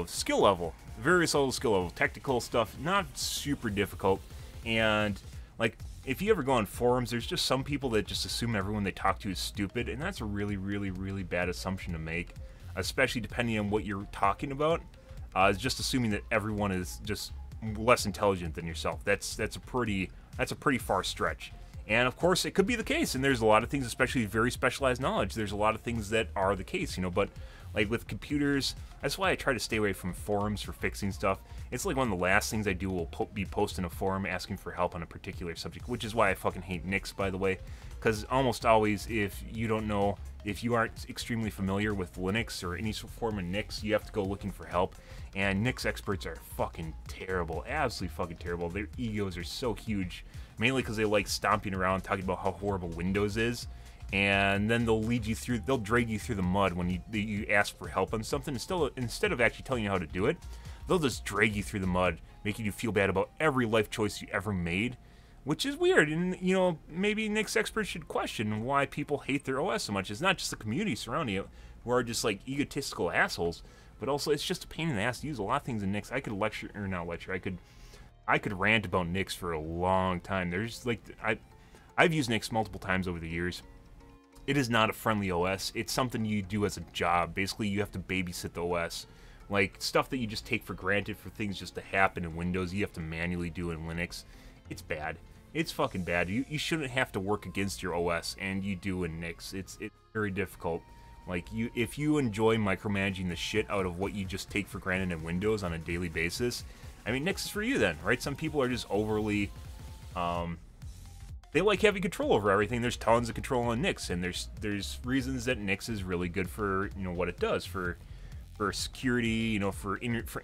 skill level. Various levels of skill level. Technical stuff, not super difficult. And, like, if you ever go on forums, there's just some people that just assume everyone they talk to is stupid, and that's a really, really, really bad assumption to make, especially depending on what you're talking about. Is just assuming that everyone is just less intelligent than yourself. That's a pretty far stretch. And of course, it could be the case, and there's a lot of things, especially very specialized knowledge, there's a lot of things that are the case, but like with computers, that's why I try to stay away from forums for fixing stuff. It's like one of the last things I do will be posting a forum asking for help on a particular subject, which is why I fucking hate Nix, by the way, because almost always, if you aren't extremely familiar with Linux or any form of Nix, you have to go looking for help, and Nix experts are fucking terrible, absolutely fucking terrible. Their egos are so huge, mainly because they like stomping around talking about how horrible Windows is, and then they'll drag you through the mud when you ask for help on something. Instead of actually telling you how to do it, they'll just drag you through the mud, making you feel bad about every life choice you ever made, which is weird. And, maybe Nix experts should question why people hate their OS so much. It's not just the community surrounding it who are just, like, egotistical assholes, but also it's just a pain in the ass to use a lot of things in Nix. I could rant about Nix for a long time. There's, like, I've used Nix multiple times over the years. It is not a friendly OS. It's something you do as a job. Basically, you have to babysit the OS. Like, stuff that you just take for granted for things just to happen in Windows, you have to manually do in Linux. It's bad. It's fucking bad. You shouldn't have to work against your OS, and you do in Nix. It's very difficult. Like, if you enjoy micromanaging the shit out of what you just take for granted in Windows on a daily basis, I mean, Nix is for you then, right? Some people are just overly, they like having control over everything. There's tons of control on Nix, and there's reasons that Nix is really good for, what it does, for security, for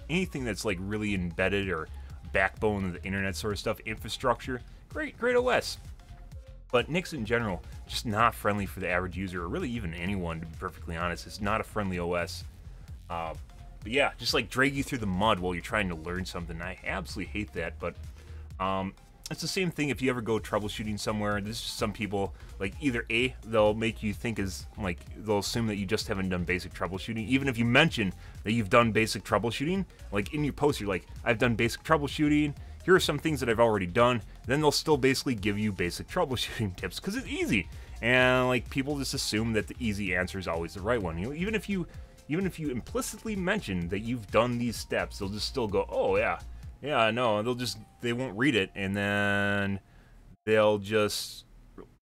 anything that's, like, really embedded or backbone of the internet sort of stuff, infrastructure. Great OS. But Nix in general, just not friendly for the average user, or really even anyone, to be perfectly honest. It's not a friendly OS. But yeah, just like drag you through the mud while you're trying to learn something. I absolutely hate that. But it's the same thing if you ever go troubleshooting somewhere. There's just some people, like, either A, they'll make you think as, like, they'll assume that you just haven't done basic troubleshooting. Even if you mention that you've done basic troubleshooting, like, in your post, you're like, I've done basic troubleshooting. Here are some things that I've already done. Then they'll still basically give you basic troubleshooting tips because it's easy. And, like, people just assume that the easy answer is always the right one. You know, even if you implicitly mention that you've done these steps, they'll just still go, oh, yeah, no, they won't read it, and then they'll just,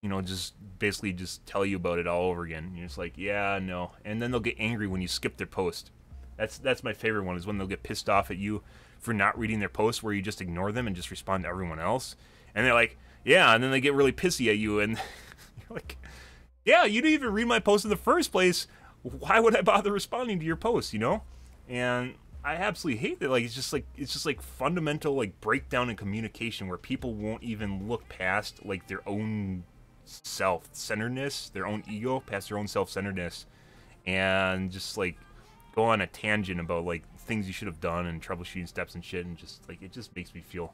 you know, just basically just tell you about it all over again. You're just like, yeah, no. And then they'll get angry when you skip their post. That's my favorite one, is when they'll get pissed off at you for not reading their post, where you just ignore them and just respond to everyone else. And they're like, yeah, and then they get really pissy at you, and you're like, yeah, you didn't even read my post in the first place. Why would I bother responding to your post, you know? And I absolutely hate that. Like, it's just like fundamental, like, breakdown in communication where people won't even look past, like, their own self-centeredness, their own ego, past their own self-centeredness, and just, like, go on a tangent about, like, things you should have done and troubleshooting steps and shit, and just, like, it just makes me feel,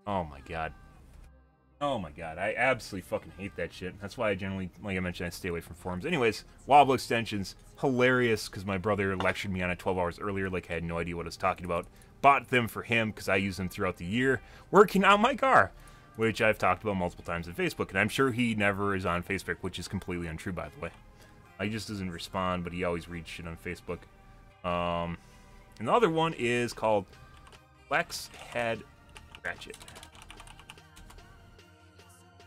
oh my god. Oh my god, I absolutely fucking hate that shit. That's why I generally, like I mentioned, I stay away from forums. Anyways, Wobble extensions, hilarious, because my brother lectured me on it 12 hours earlier, like I had no idea what I was talking about. Bought them for him, because I use them throughout the year, working on my car, which I've talked about multiple times on Facebook, and I'm sure he never is on Facebook, which is completely untrue, by the way. He just doesn't respond, but he always reads shit on Facebook. And the other one is called Flex Head Ratchet.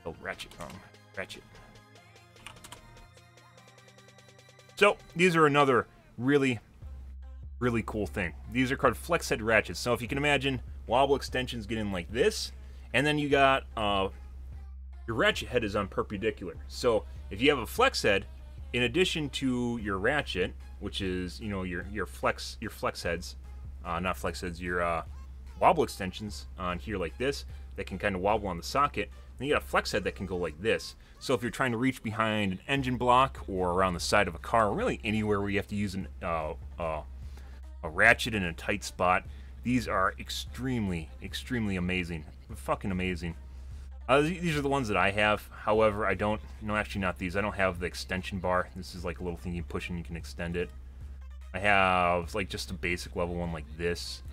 Oh, Ratchet, wrong. Ratchet. So, these are another really, really cool thing. These are called flex head ratchets. So, if you can imagine, Wobble extensions get in like this, and then you got, your ratchet head is on perpendicular. So, if you have a flex head, in addition to your ratchet, which is, you know, your flex heads, not flex heads, your, Wobble extensions on here like this, that can kind of wobble on the socket. Then you got a flex head that can go like this. So if you're trying to reach behind an engine block or around the side of a car, or really anywhere where you have to use a ratchet in a tight spot, these are extremely, extremely amazing. Fucking amazing. These are the ones that I have. However, I don't, no, actually not these. I don't have the extension bar. This is like a little thing you push and you can extend it. I have like just a basic level one like this.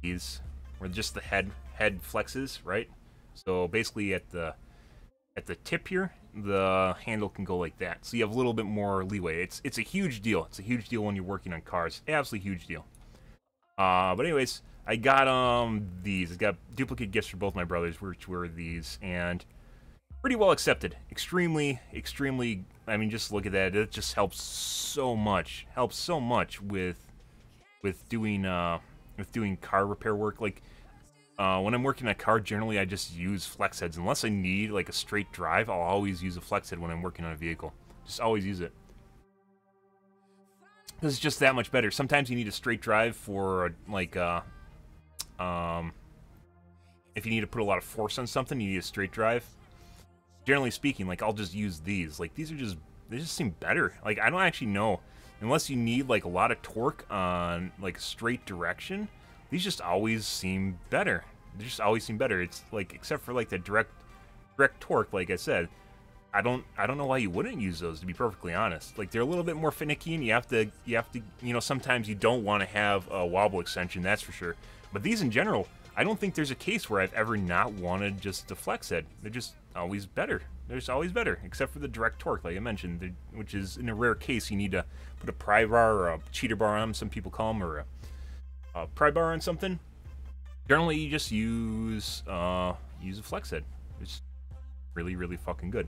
These, where just the head flexes, right? So basically at the tip here, the handle can go like that. So you have a little bit more leeway. It's a huge deal. It's a huge deal when you're working on cars. Absolutely huge deal. But anyways, I got these. I got duplicate gifts for both my brothers, which were these, and pretty well accepted. Extremely, extremely. I mean, just look at that. It just helps so much. Helps so much with doing car repair work. Like, when I'm working on a car, generally I just use flex heads. Unless I need like a straight drive, I'll always use a flex head when I'm working on a vehicle. Just always use it. Because it's just that much better. Sometimes you need a straight drive for like if you need to put a lot of force on something, you need a straight drive. Generally speaking, like, I'll just use these. Like, these are just, they just seem better. Like, I don't actually know. Unless you need like a lot of torque on like straight direction, these just always seem better. They just always seem better. It's like, except for like the direct torque, like I said, I don't know why you wouldn't use those, to be perfectly honest. Like, they're a little bit more finicky, and you have to, you know, sometimes you don't want to have a wobble extension, that's for sure. But these in general, I don't think there's a case where I've ever not wanted just the flex head. They're just always better. They're just always better, except for the direct torque, like I mentioned, which is, in a rare case, you need to put a pry bar or a cheater bar on them, some people call them, or a pry bar on something. Generally, you just use a flex head. It's really, really fucking good.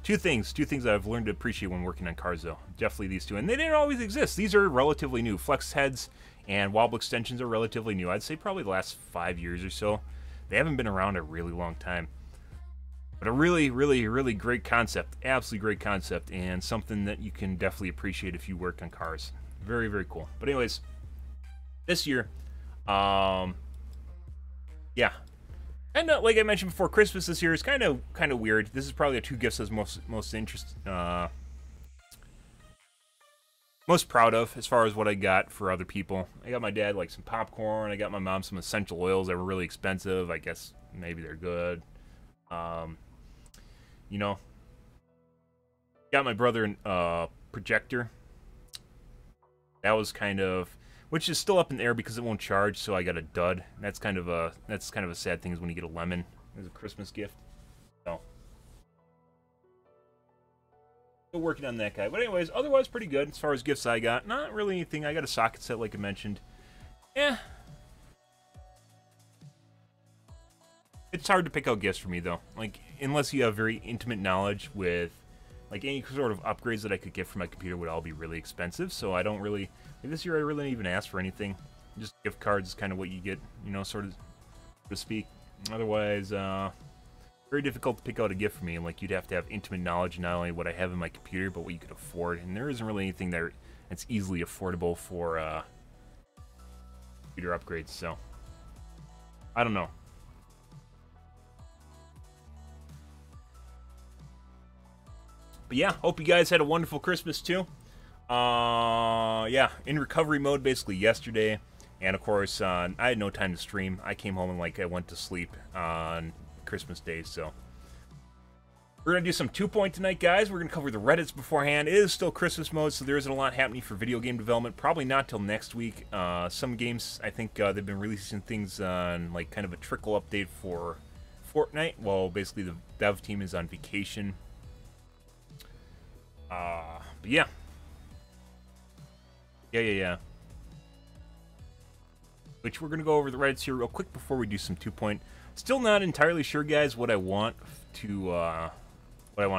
Two things I've learned to appreciate when working on cars, though. Definitely these two. And they didn't always exist. These are relatively new. Flex heads and wobble extensions are relatively new. I'd say probably the last 5 years or so. They haven't been around a really long time. But a really, really, really great concept. Absolutely great concept. And something that you can definitely appreciate if you work on cars. Very, very cool. But anyways, this year, yeah. And like I mentioned before, Christmas this year is kind of weird. This is probably the two gifts that's most most proud of as far as what I got for other people. I got my dad like some popcorn. I got my mom some essential oils that were really expensive. I guess maybe they're good. You know, got my brother a projector. That was kind of, which is still up in the air because it won't charge. So I got a dud. That's kind of a sad thing is when you get a lemon as a Christmas gift. So still working on that guy. But anyways, otherwise pretty good as far as gifts I got. Not really anything. I got a socket set like I mentioned. Yeah. It's hard to pick out gifts for me though. Like unless you have very intimate knowledge with like any sort of upgrades that I could get for my computer would all be really expensive. So I don't really like this year I really didn't even ask for anything. Just gift cards is kind of what you get, you know, sort of so to speak. Otherwise, very difficult to pick out a gift for me. Like you'd have to have intimate knowledge not only what I have in my computer, but what you could afford. And there isn't really anything that's easily affordable for computer upgrades. So I don't know. But yeah, hope you guys had a wonderful Christmas too. Yeah, in recovery mode basically yesterday. And of course, I had no time to stream. I came home and like I went to sleep on Christmas Day, so. We're going to do some 2-point tonight, guys. We're going to cover the Reddits beforehand. It is still Christmas mode, so there isn't a lot happening for video game development. Probably not till next week. Some games, I think they've been releasing things on like kind of a trickle update for Fortnite. Well, basically the dev team is on vacation. But yeah. Yeah. Which we're going to go over the Reddits here real quick before we do some 2-point. Still not entirely sure, guys, what I want to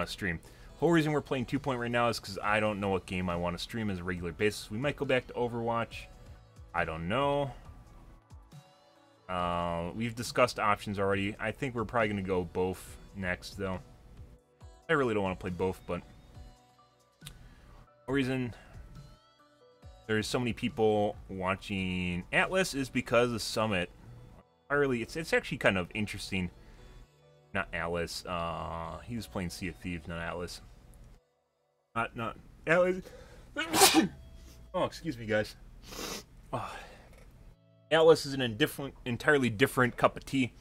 stream. The whole reason we're playing 2-point right now is because I don't know what game I want to stream as a regular basis. We might go back to Overwatch. I don't know. We've discussed options already. I think we're probably going to go both next, though. I really don't want to play both, but the reason there's so many people watching Atlas is because the Summit. It's actually kind of interesting. Not Atlas. He was playing Sea of Thieves, not Atlas. Not Atlas. Oh, excuse me, guys. Oh. Atlas is an entirely different cup of tea.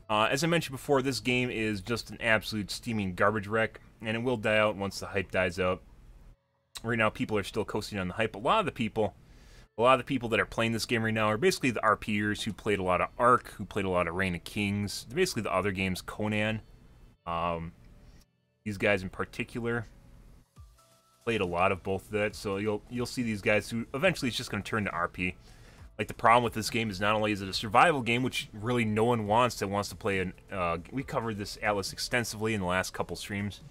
As I mentioned before, this game is just an absolute steaming garbage wreck, and it will die out once the hype dies out. Right now, people are still coasting on the hype. A lot of the people that are playing this game right now are basically the RPers who played a lot of Ark, who played a lot of Reign of Kings. Basically, the other games, Conan. These guys in particular played a lot of both of that. So you'll see these guys who eventually it's just going to turn to RP. Like the problem with this game is not only is it a survival game, which really no one wants to play. We covered this Atlas extensively in the last couple streams.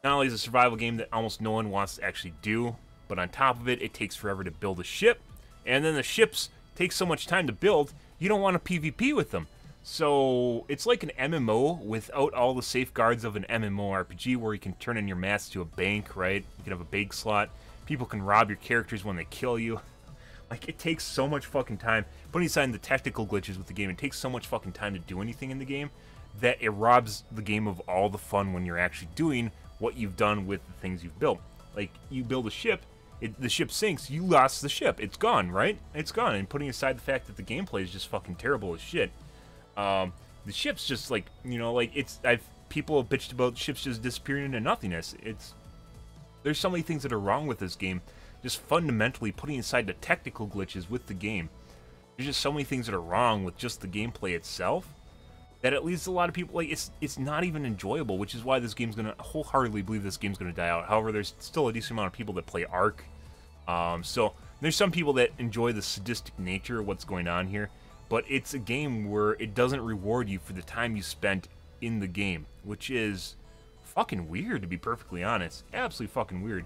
Not only is it a survival game that almost no one wants to actually do, but on top of it, it takes forever to build a ship. And then the ships take so much time to build, you don't want to PvP with them. So it's like an MMO without all the safeguards of an MMORPG where you can turn in your mats to a bank, right? You can have a bank slot. People can rob your characters when they kill you. Like, it takes so much fucking time. Putting aside the technical glitches with the game, it takes so much fucking time to do anything in the game that it robs the game of all the fun when you're actually doing what you've done with the things you've built. Like, you build a ship, the ship sinks, you lost the ship. It's gone, right? It's gone. And putting aside the fact that the gameplay is just fucking terrible as shit. The ship's just like, you know, like people have bitched about ships just disappearing into nothingness. There's so many things that are wrong with this game. Just fundamentally putting aside the technical glitches with the game. There's just so many things that are wrong with just the gameplay itself that it leads a lot of people, like, it's not even enjoyable, which is why this game's gonna, wholeheartedly believe this game's gonna die out. However, there's still a decent amount of people that play Ark. So there's some people that enjoy the sadistic nature of what's going on here, but it's a game where it doesn't reward you for the time you spent in the game, which is fucking weird, to be perfectly honest. Absolutely fucking weird.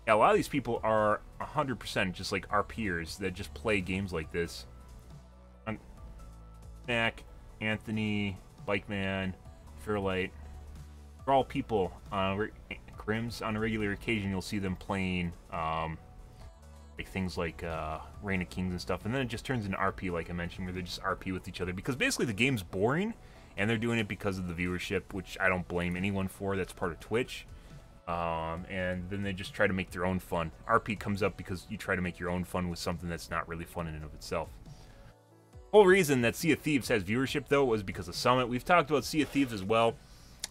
Yeah, a lot of these people are 100% just like our peers that just play games like this. Mac, Anthony, Bikeman, Fairlight, they're all people on Crims. On a regular occasion, you'll see them playing like things like Reign of Kings and stuff, and then it just turns into RP, like I mentioned, where they just RP with each other because basically the game's boring, and they're doing it because of the viewership, which I don't blame anyone for. That's part of Twitch. And then they just try to make their own fun. RP comes up because you try to make your own fun with something that's not really fun in and of itself. Whole reason that Sea of Thieves has viewership, though, was because of Summit. We've talked about Sea of Thieves as well.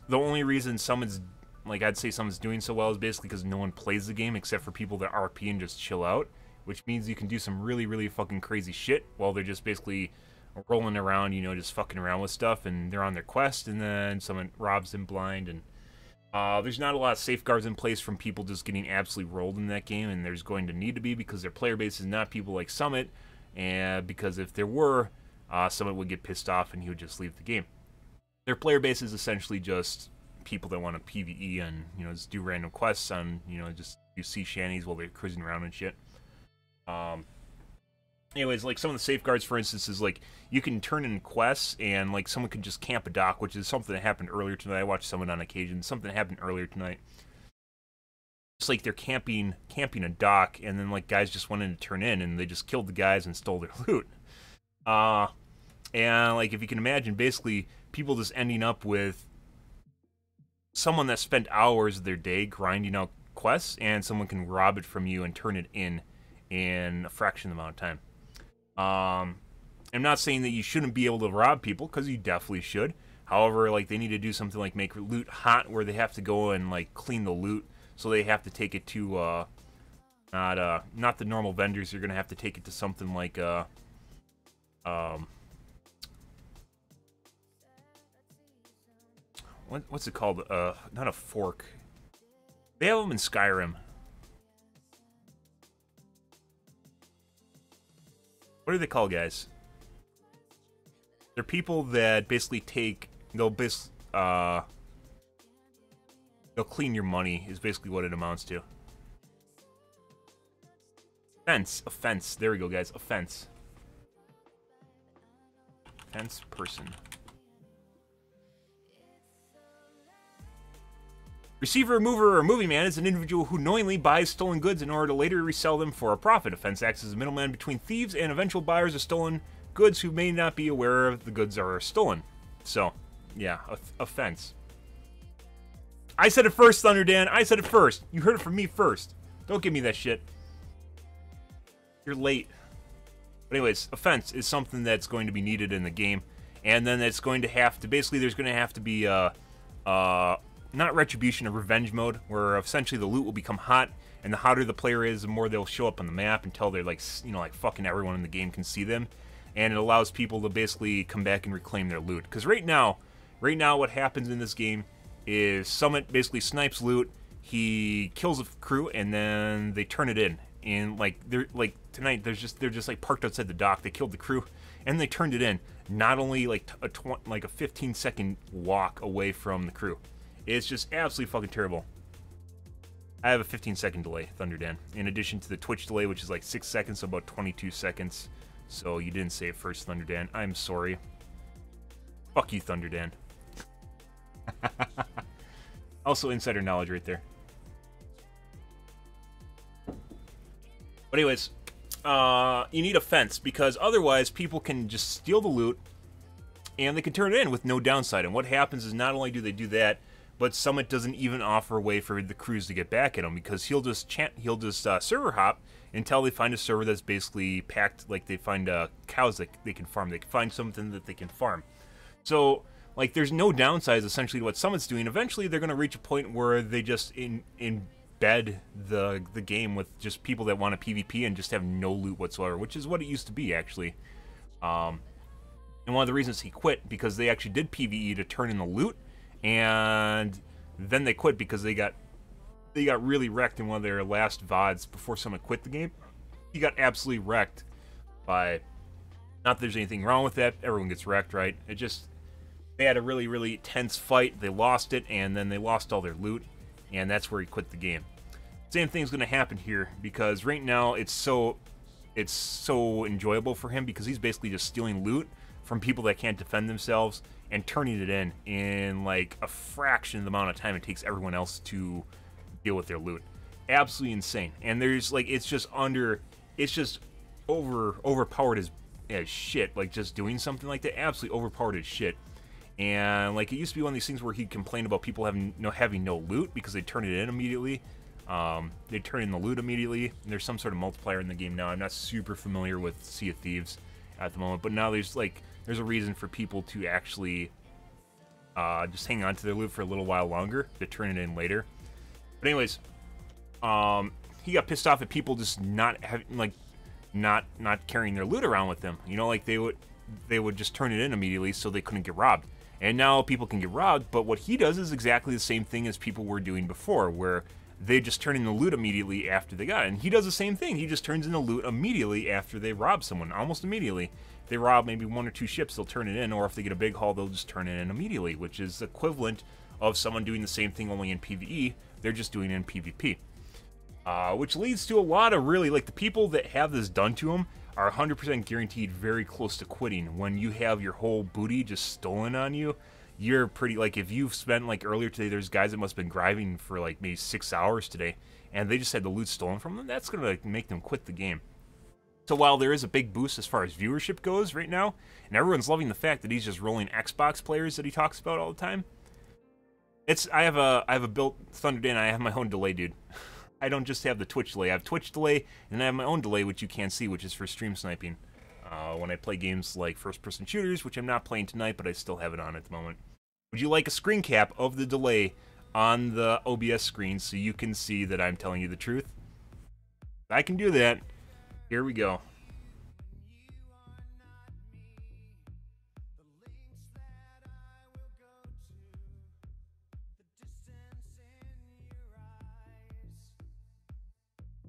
The only reason Summit's, like, I'd say Summit's doing so well is basically because no one plays the game except for people that RP and just chill out, which means you can do some really, really fucking crazy shit while they're just basically rolling around, you know, just fucking around with stuff, and they're on their quest, and then someone robs them blind, and there's not a lot of safeguards in place from people just getting absolutely rolled in that game, and there's going to need to be because their player base is not people like Summit, and because if there were, Summit would get pissed off and he would just leave the game. Their player base is essentially just people that want to PvE and, you know, just do random quests on, you know, just do sea shanties while they're cruising around and shit. Anyways, like, some of the safeguards, for instance, is, like, you can turn in quests, and, like, someone can just camp a dock, which is something that happened earlier tonight. I watched someone on occasion. Something that happened earlier tonight. It's like they're camping a dock, and then, like, guys just went in to turn in, and they just killed the guys and stole their loot. And, like, if you can imagine, basically, people just ending up with someone that spent hours of their day grinding out quests, and someone can rob it from you and turn it in a fraction of the amount of time. I'm not saying that you shouldn't be able to rob people, because you definitely should. However, like, they need to do something like make loot hot, where they have to go and, like, clean the loot, so they have to take it to, not the normal vendors. You're gonna have to take it to something like, what's it called? Not a fork. They have them in Skyrim. What are they called, guys? They're people that basically take, they'll clean your money, is basically what it amounts to. Fence. A fence. There we go, guys. A fence. Fence person. Receiver, mover, or movie man is an individual who knowingly buys stolen goods in order to later resell them for a profit. A fence acts as a middleman between thieves and eventual buyers of stolen goods who may not be aware of the goods are stolen. So, yeah, a fence. I said it first, Thunder Dan. I said it first. You heard it from me first. Don't give me that shit. You're late. But anyways, a fence is something that's going to be needed in the game. And then it's going to have to, basically there's going to have to be, not retribution, a revenge mode, where essentially the loot will become hot, and the hotter the player is, the more they'll show up on the map until they're, like, you know, like, fucking everyone in the game can see them. And it allows people to basically come back and reclaim their loot. Because right now what happens in this game is Summit basically snipes loot, he kills a crew, and then they turn it in. And, like, they're, like, tonight, they're just, like, parked outside the dock, they killed the crew, and they turned it in. Not only, like, a 15-second walk away from the crew. It's just absolutely fucking terrible. I have a 15-second delay, Thunder Dan. In addition to the Twitch delay, which is like 6 seconds, so about 22 seconds. So you didn't say it first, Thunder Dan. I'm sorry. Fuck you, Thunder Dan. Also, insider knowledge right there. But anyways, you need a fence, because otherwise people can just steal the loot, and they can turn it in with no downside. And what happens is not only do they do that, but Summit doesn't even offer a way for the crews to get back at him, because he'll just server hop until they find a server that's basically packed, like they find cows that they can farm. They can find something that they can farm. So, like, there's no downsides essentially to what Summit's doing. Eventually, they're going to reach a point where they just embed the game with just people that want to PvP and just have no loot whatsoever, which is what it used to be, actually. And one of the reasons he quit, because they actually did PvE to turn in the loot, and then they quit because they got really wrecked in one of their last VODs before someone quit the game. He got absolutely wrecked by, not that there's anything wrong with that, everyone gets wrecked, right? It just, they had a really, really tense fight, they lost it, and then they lost all their loot, and that's where he quit the game. Same thing's going to happen here, because right now it's so enjoyable for him, because he's basically just stealing loot from people that can't defend themselves and turning it in like a fraction of the amount of time it takes everyone else to deal with their loot. Absolutely insane. And there's, like, it's just overpowered as shit. Like, just doing something like that, absolutely overpowered as shit. And like it used to be one of these things where he'd complain about people having no loot because they turn it in immediately. They turn in the loot immediately. And there's some sort of multiplier in the game now. I'm not super familiar with Sea of Thieves at the moment, but now there's a reason for people to actually just hang on to their loot for a little while longer to turn it in later. But anyways, he got pissed off at people just not having not carrying their loot around with them. You know, like they would just turn it in immediately so they couldn't get robbed. And now people can get robbed, but what he does is exactly the same thing as people were doing before, where they just turn in the loot immediately after they got it. And he does the same thing. He just turns in the loot immediately after they rob someone, almost immediately. If they rob maybe 1 or 2 ships, they'll turn it in, or if they get a big haul, they'll just turn it in immediately, which is equivalent of someone doing the same thing only in PvE. They're just doing it in PvP. Which leads to a lot of really, like, the people that have this done to them are 100% guaranteed very close to quitting. When you have your whole booty just stolen on you, you're pretty, like, if you've spent, like, earlier today, there's guys that must have been grinding for, like, maybe 6 hours today, and they just had the loot stolen from them, that's gonna, like, make them quit the game. So while there is a big boost as far as viewership goes right now, and everyone's loving the fact that he's just rolling Xbox players that he talks about all the time, I have a built Thunder Day, and I have my own delay, dude. I don't just have the Twitch delay. I have Twitch delay, and I have my own delay, which you can't see, which is for stream sniping. When I play games like first-person shooters, which I'm not playing tonight, but I still have it on at the moment. Would you like a screen cap of the delay on the OBS screen so you can see that I'm telling you the truth? I can do that. Here we go.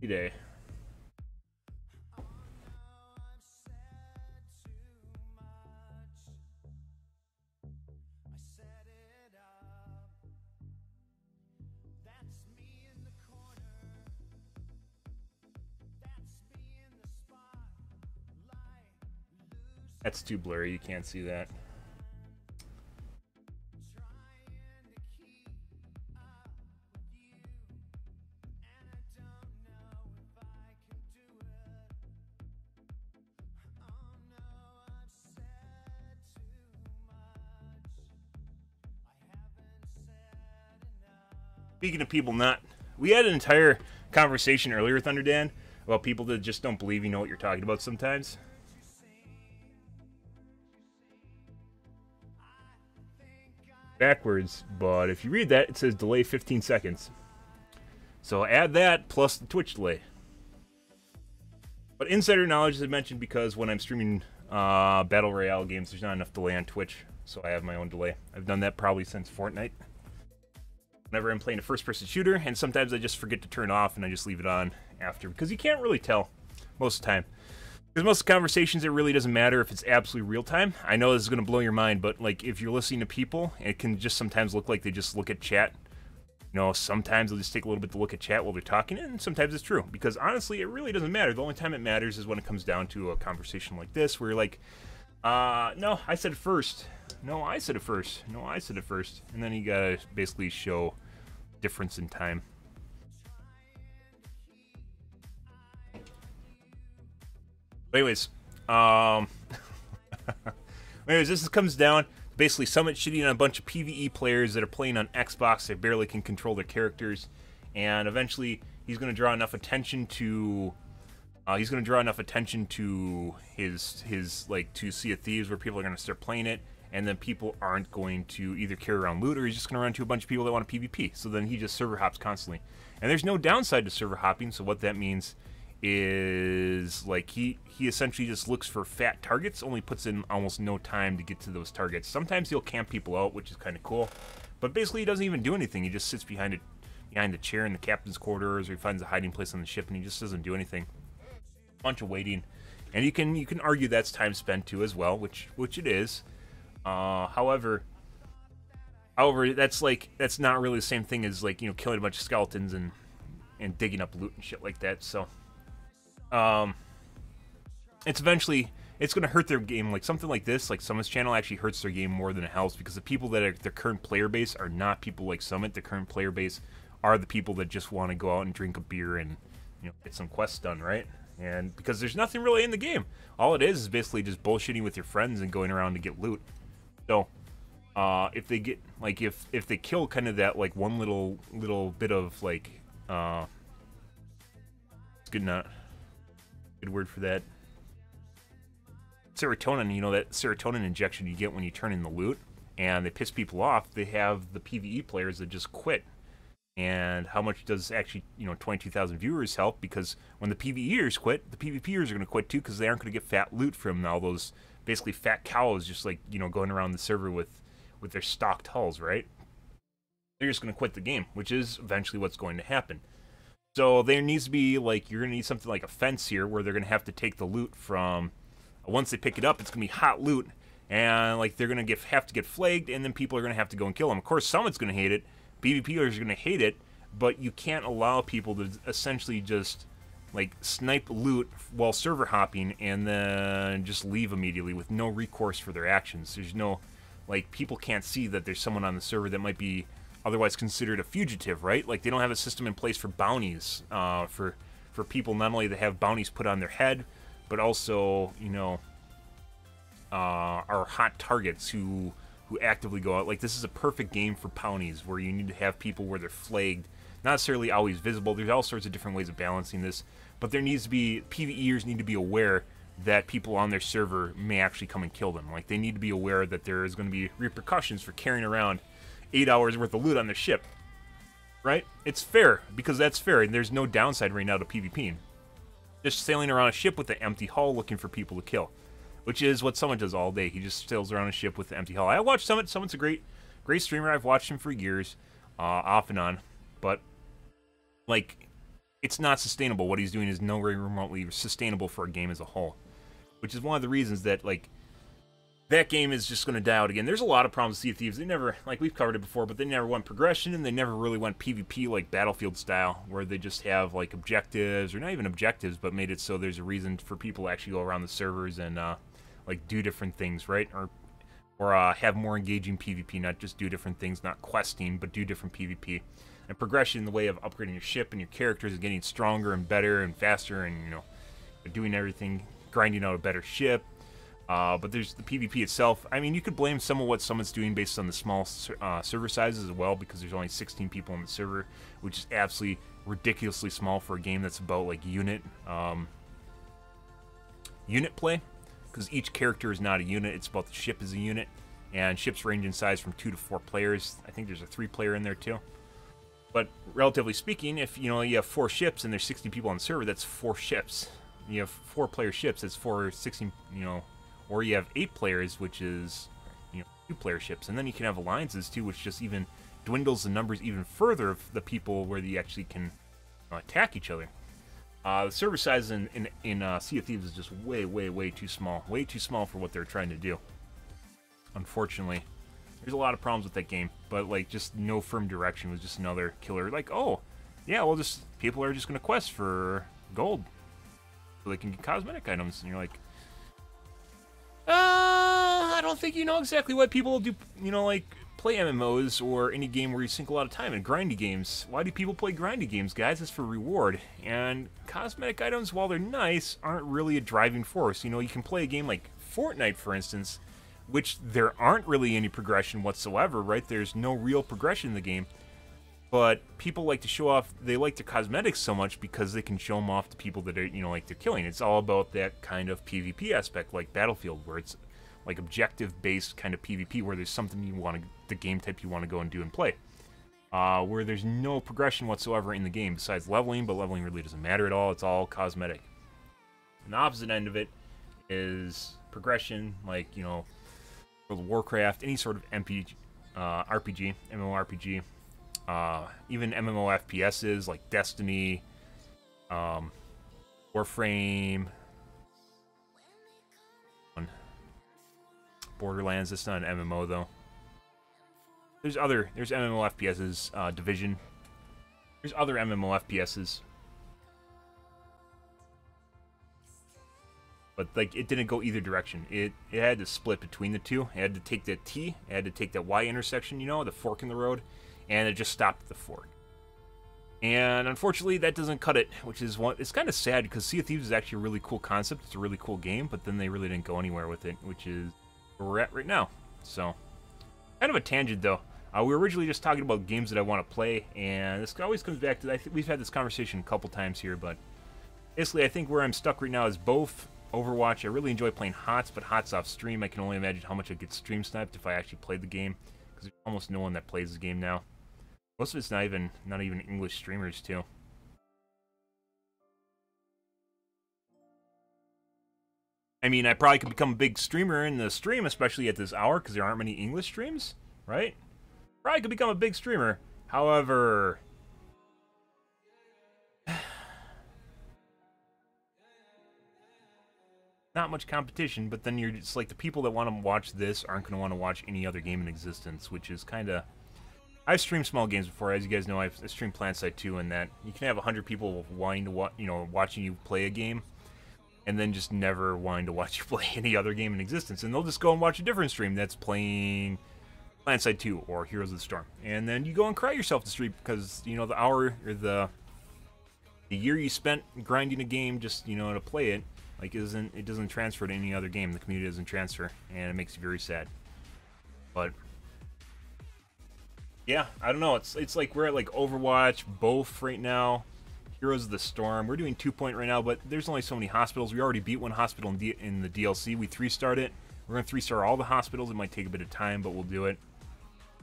Day. That's too blurry, you can't see that. Speaking of people not... We had an entire conversation earlier, Thunder Dan, about people that just don't believe you know what you're talking about sometimes. Backwards, but if you read that, it says delay 15 seconds. So add that plus the Twitch delay. But insider knowledge, as I mentioned, because when I'm streaming Battle Royale games, there's not enough delay on Twitch, so I have my own delay. I've done that probably since Fortnite. Whenever I'm playing a first-person shooter, and sometimes I just forget to turn it off and I just leave it on after, because you can't really tell most of the time. Because most conversations, it really doesn't matter if it's absolutely real time. I know this is going to blow your mind, but like if you're listening to people, it can just sometimes look like they just look at chat. You know, sometimes they'll just take a little bit to look at chat while they're talking, and sometimes it's true. Because honestly, it really doesn't matter. The only time it matters is when it comes down to a conversation like this, where you're like, no, I said it first. No, I said it first. No, I said it first. And then you gotta basically show difference in time. But anyways, this comes down basically Summit shitting on a bunch of PvE players that are playing on Xbox. They barely can control their characters, and eventually he's going to draw enough attention to his to Sea of Thieves, where people are going to start playing it, and then people aren't going to either carry around loot, or he's just going to run into a bunch of people that want to PvP. So then he just server hops constantly, and there's no downside to server hopping. So what that means is like he essentially just looks for fat targets, only puts in almost no time to get to those targets. Sometimes he'll camp people out, which is kind of cool, but basically he doesn't even do anything. He just sits behind the chair in the captain's quarters, or he finds a hiding place on the ship, and he just doesn't do anything. Bunch of waiting, and you can argue that's time spent too as well, which it is. However, that's not really the same thing as, like, you know, killing a bunch of skeletons and digging up loot and shit like that. So it's gonna hurt their game. Like something like this, like Summit's channel, actually hurts their game more than it helps, because the people that are their current player base are not people like Summit. The current player base are the people that just want to go out and drink a beer and, you know, get some quests done, right? And because there's nothing really in the game, all it is basically just bullshitting with your friends and going around to get loot. So if they get like if they kill kind of that like one little bit of like it's good not good word for that serotonin, you know, that serotonin injection you get when you turn in the loot, and they piss people off, they have the PvE players that just quit. And how much does actually, you know, 22,000 viewers help? Because when the PvEers quit, the PvPers are going to quit too, because they aren't going to get fat loot from all those basically fat cows just like, you know, going around the server with their stocked hulls, right? They're just going to quit the game, which is eventually what's going to happen. So there needs to be like, you're going to need something like a fence here where they're going to have to take the loot from, once they pick it up, it's going to be hot loot, and like they're going to have to get flagged, and then people are going to have to go and kill them. Of course, someone's going to hate it. PvPers are going to hate it, but you can't allow people to essentially just like snipe loot while server hopping and then just leave immediately with no recourse for their actions. There's no, like, people can't see that there's someone on the server that might be otherwise considered a fugitive, right? Like, they don't have a system in place for bounties, for people not only that have bounties put on their head, but also, you know, are hot targets who actively go out. Like, this is a perfect game for bounties, where you need to have people where they're flagged, not necessarily always visible. There's all sorts of different ways of balancing this, but there needs to be, PvEers need to be aware that people on their server may actually come and kill them. Like, they need to be aware that there is going to be repercussions for carrying around 8 hours worth of loot on their ship, right? It's fair, because that's fair, and there's no downside right now to PvPing. Just sailing around a ship with an empty hull looking for people to kill, which is what Summit does all day. He just sails around a ship with an empty hull. I watch Summit. Summit's a great streamer. I've watched him for years, off and on, but like, it's not sustainable. What he's doing is nowhere remotely sustainable for a game as a whole, which is one of the reasons that, like, that game is just going to die out again. There's a lot of problems with Sea of Thieves. They never, like, we've covered it before, but they never went progression, and they never really went PvP, like Battlefield style, where they just have, like, objectives, or not even objectives, but made it so there's a reason for people to actually go around the servers and, like, do different things, right? Or have more engaging PvP, not just do different things, not questing, but do different PvP. And progression in the way of upgrading your ship and your characters and getting stronger and better and faster, and, you know, doing everything, grinding out a better ship. But there's the PvP itself. I mean, you could blame some of what Summit's doing based on the small server sizes as well, because there's only 16 people on the server, which is absolutely ridiculously small for a game that's about, like, unit play, because each character is not a unit. It's about the ship as a unit, and ships range in size from 2 to 4 players. I think there's a 3-player in there too. But relatively speaking, if, you know, you have 4 ships and there's 16 people on the server, that's 4 ships. You have 4-player ships, that's 16, you know, or you have 8 players, which is, you know, 2-player ships. And then you can have alliances too, which just even dwindles the numbers even further of the people where they actually can attack each other. The server size in Sea of Thieves is just way too small. Way too small for what they're trying to do. Unfortunately. There's a lot of problems with that game, but, like, just no firm direction was just another killer. Like, oh, yeah, well, just people are just going to quest for gold so they can get cosmetic items. And you're like, I don't think you know exactly what people do, you know, like, play MMOs or any game where you sink a lot of time in grindy games. Why do people play grindy games, guys? It's for reward. And cosmetic items, while they're nice, aren't really a driving force. You know, you can play a game like Fortnite, for instance, which there aren't really any progression whatsoever, right? There's no real progression in the game. But people like to show off, they like their cosmetics so much because they can show them off to people that are, you know, like they're killing. It's all about that kind of PvP aspect, like Battlefield, where it's like objective-based kind of PvP, where there's something you want to, the game type you want to go and do and play. Where there's no progression whatsoever in the game besides leveling, but leveling really doesn't matter at all. It's all cosmetic. And the opposite end of it is progression, like, you know, World of Warcraft, any sort of RPG, MMORPG, even MMO FPSs like Destiny, Warframe, Borderlands. That's not an MMO though. There's MMO FPSs, Division. There's other MMO FPSs. But, like, it didn't go either direction. It had to split between the two. It had to take that T, it had to take that Y intersection, you know, the fork in the road, and it just stopped at the fork. And unfortunately, that doesn't cut it, which is it's kind of sad, because Sea of Thieves is actually a really cool concept. It's a really cool game, but then they really didn't go anywhere with it, which is where we're at right now. So, Kind of a tangent, though. We were originally just talking about games that I want to play, and this always comes back to, I think we've had this conversation a couple times here, but basically I think where I'm stuck right now is both Overwatch. I really enjoy playing HOTS, but HOTS off stream. I can only imagine how much I get stream sniped if I actually played the game, because there's almost no one that plays the game now. Most of it's not even English streamers, too. I mean, I probably could become a big streamer in the stream, especially at this hour, because there aren't many English streams, right? Probably could become a big streamer. However, not much competition, but then you're just like, the people that want to watch this aren't going to want to watch any other game in existence, which is kind of... I've streamed small games before, as you guys know. I've streamed PlanetSide 2, and that you can have 100 people wanting to watching you play a game, and then just never wanting to watch you play any other game in existence, and they'll just go and watch a different stream that's playing PlanetSide 2 or Heroes of the Storm, and then you go and cry yourself to sleep because the hour or the year you spent grinding a game just to play it, like, it doesn't transfer to any other game. The community doesn't transfer, and it makes you very sad. But yeah, I don't know. It's like we're at like Overwatch, both right now. Heroes of the Storm. We're doing 2-point right now, but there's only so many hospitals. We already beat one hospital in the DLC. We 3-starred it. We're going to 3-star all the hospitals. It might take a bit of time, but we'll do it.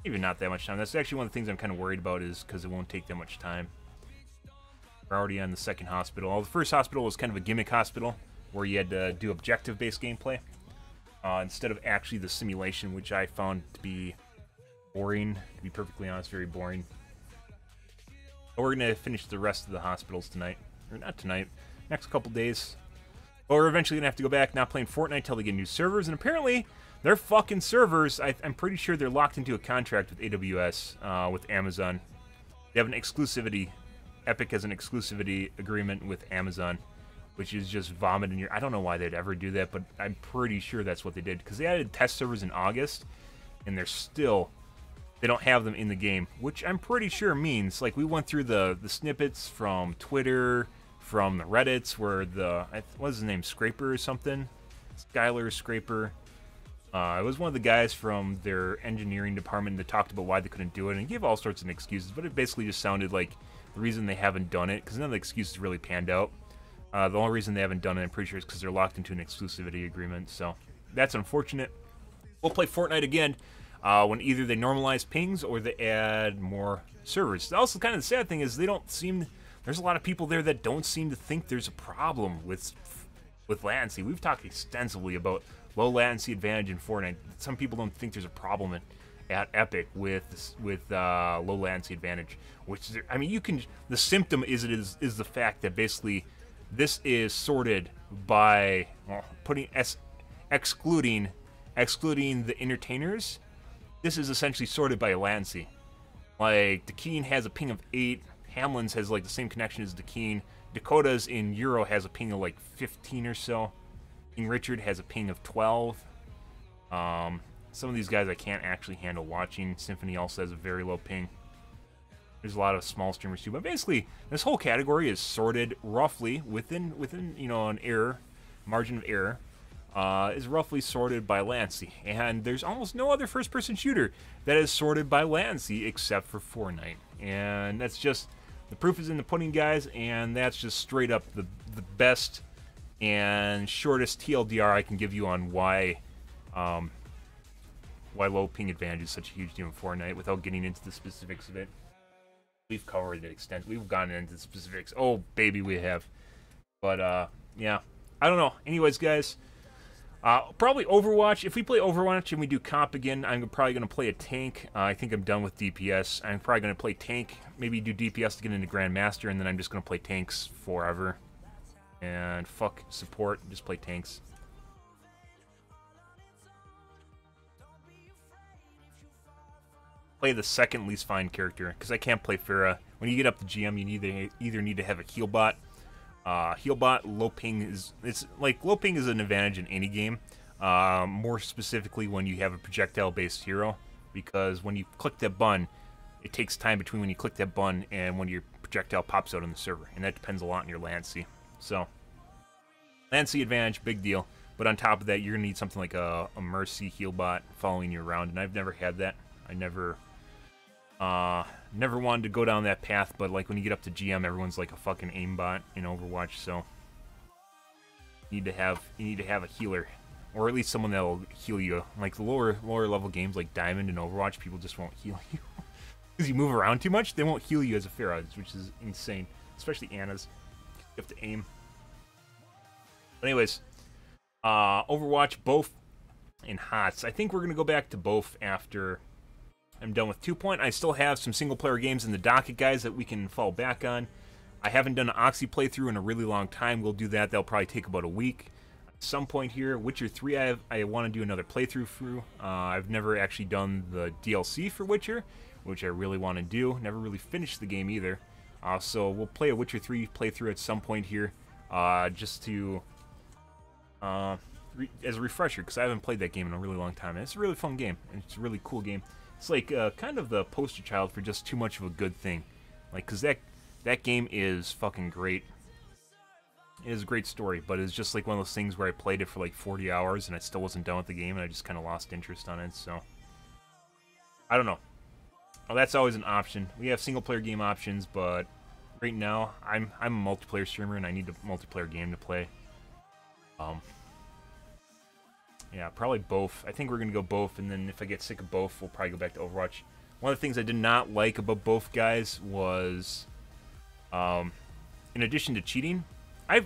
Even not that much time. That's actually one of the things I'm kind of worried about, is because it won't take that much time. We're already on the second hospital. The first hospital was kind of a gimmick hospital, where you had to do objective-based gameplay instead of actually the simulation, which I found to be boring, to be perfectly honest, very boring. But we're going to finish the rest of the hospitals tonight. Or not tonight, next couple days. But we're eventually going to have to go back, not playing Fortnite until they get new servers, and apparently their fucking servers, I'm pretty sure they're locked into a contract with AWS, with Amazon. They have an exclusivity. Epic has an exclusivity agreement with Amazon, which is just vomit in your... I don't know why they'd ever do that, but I'm pretty sure that's what they did, because they added test servers in August, and they're still... They don't have them in the game, which I'm pretty sure means, like, we went through the snippets from Twitter, from the Reddits, where what was his name, Scraper or something? Skylar Scraper. It was one of the guys from their engineering department that talked about why they couldn't do it, and gave all sorts of excuses, but it basically just sounded like the reason they haven't done it, because none of the excuses really panned out. The only reason they haven't done it, I'm pretty sure, is because they're locked into an exclusivity agreement, so that's unfortunate. We'll play Fortnite again. When either they normalize pings or they add more servers. Also, kind of the sad thing is there's a lot of people there that don't seem to think there's a problem with latency. We've talked extensively about low latency advantage in Fortnite. Some people don't think there's a problem at Epic with low latency advantage. I mean, the symptom is the fact that basically this is sorted by excluding the entertainers. This is essentially sorted by latency. Like, Dakeen has a ping of 8. Hamlin's has, like, the same connection as Dakeen. Dakota's in Euro has a ping of, like, 15 or so. King Richard has a ping of 12. Some of these guys I can't actually handle watching. Symphony also has a very low ping. There's a lot of small streamers, too. But basically, this whole category is sorted roughly within an error, margin of error. Is roughly sorted by latency, and there's almost no other first-person shooter that is sorted by latency except for Fortnite, and that's just, the proof is in the pudding, guys, and that's just straight up the best and shortest TLDR I can give you on why low ping advantage is such a huge deal in Fortnite without getting into the specifics of it. We've covered it extensively. We've gone into the specifics. Oh, baby, we have. But, yeah. I don't know. Anyways, guys, probably Overwatch. If we play Overwatch and we do comp again, I'm probably going to play a tank. I think I'm done with DPS. I'm probably going to play tank, maybe do DPS to get into Grandmaster, and then I'm just going to play tanks forever. And fuck support, just play tanks. Play the second least fine character, because I can't play Pharah. When you get up to GM, you either need to have a heal bot. Heal bot, low ping is an advantage in any game. More specifically when you have a projectile-based hero, because when you click that button, it takes time between when you click that button and when your projectile pops out on the server, and that depends a lot on your latency. So, latency advantage, big deal. But on top of that, you're gonna need something like a Mercy heal bot following you around, and I've never had that. I never wanted to go down that path, but like when you get up to GM, everyone's like a fucking aimbot in Overwatch, so you need to have a healer, or at least someone that'll heal you. Like the lower level games like Diamond and Overwatch, people just won't heal you because you move around too much. They won't heal you as a Pharah, which is insane, especially Anna's. You have to aim. But anyways, Overwatch, both in HOTS. I think we're gonna go back to both after I'm done with 2 Point. I still have some single-player games in the docket, guys, that we can fall back on. I haven't done an Oxy playthrough in a really long time. We'll do that. That'll probably take about a week. At some point here, Witcher 3, I want to do another playthrough through. I've never actually done the DLC for Witcher, which I really want to do. Never really finished the game either. So we'll play a Witcher 3 playthrough at some point here, just to as a refresher, because I haven't played that game in a really long time. And it's a really fun game, and it's a really cool game. It's like kind of the poster child for just too much of a good thing. Like, because that game is fucking great. It is a great story, but it's just like one of those things where I played it for like 40 hours and I still wasn't done with the game, and I just kind of lost interest on it, so I don't know. Well, that's always an option. We have single-player game options, but right now, I'm a multiplayer streamer, and I need a multiplayer game to play. Yeah, probably both. I think we're going to go both, and then if I get sick of both, we'll probably go back to Overwatch. One of the things I did not like about both guys was, in addition to cheating,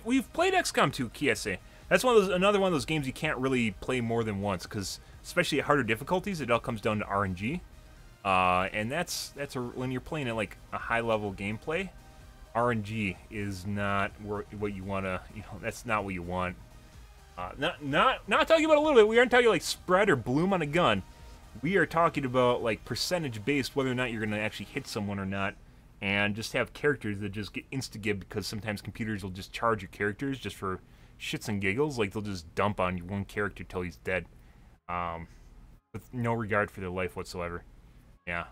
we've played XCOM 2 KSA. That's another one of those games you can't really play more than once, because especially at harder difficulties, it all comes down to RNG. And when you're playing at like a high-level gameplay, RNG is not what you want to, that's not what you want. Not talking about a little bit. We aren't talking like spread or bloom on a gun. We are talking about like percentage based, whether or not you're going to actually hit someone or not, and just have characters that just get insta-gib, because sometimes computers will just charge your characters just for shits and giggles. Like they'll just dump on one character till he's dead, with no regard for their life whatsoever. Yeah,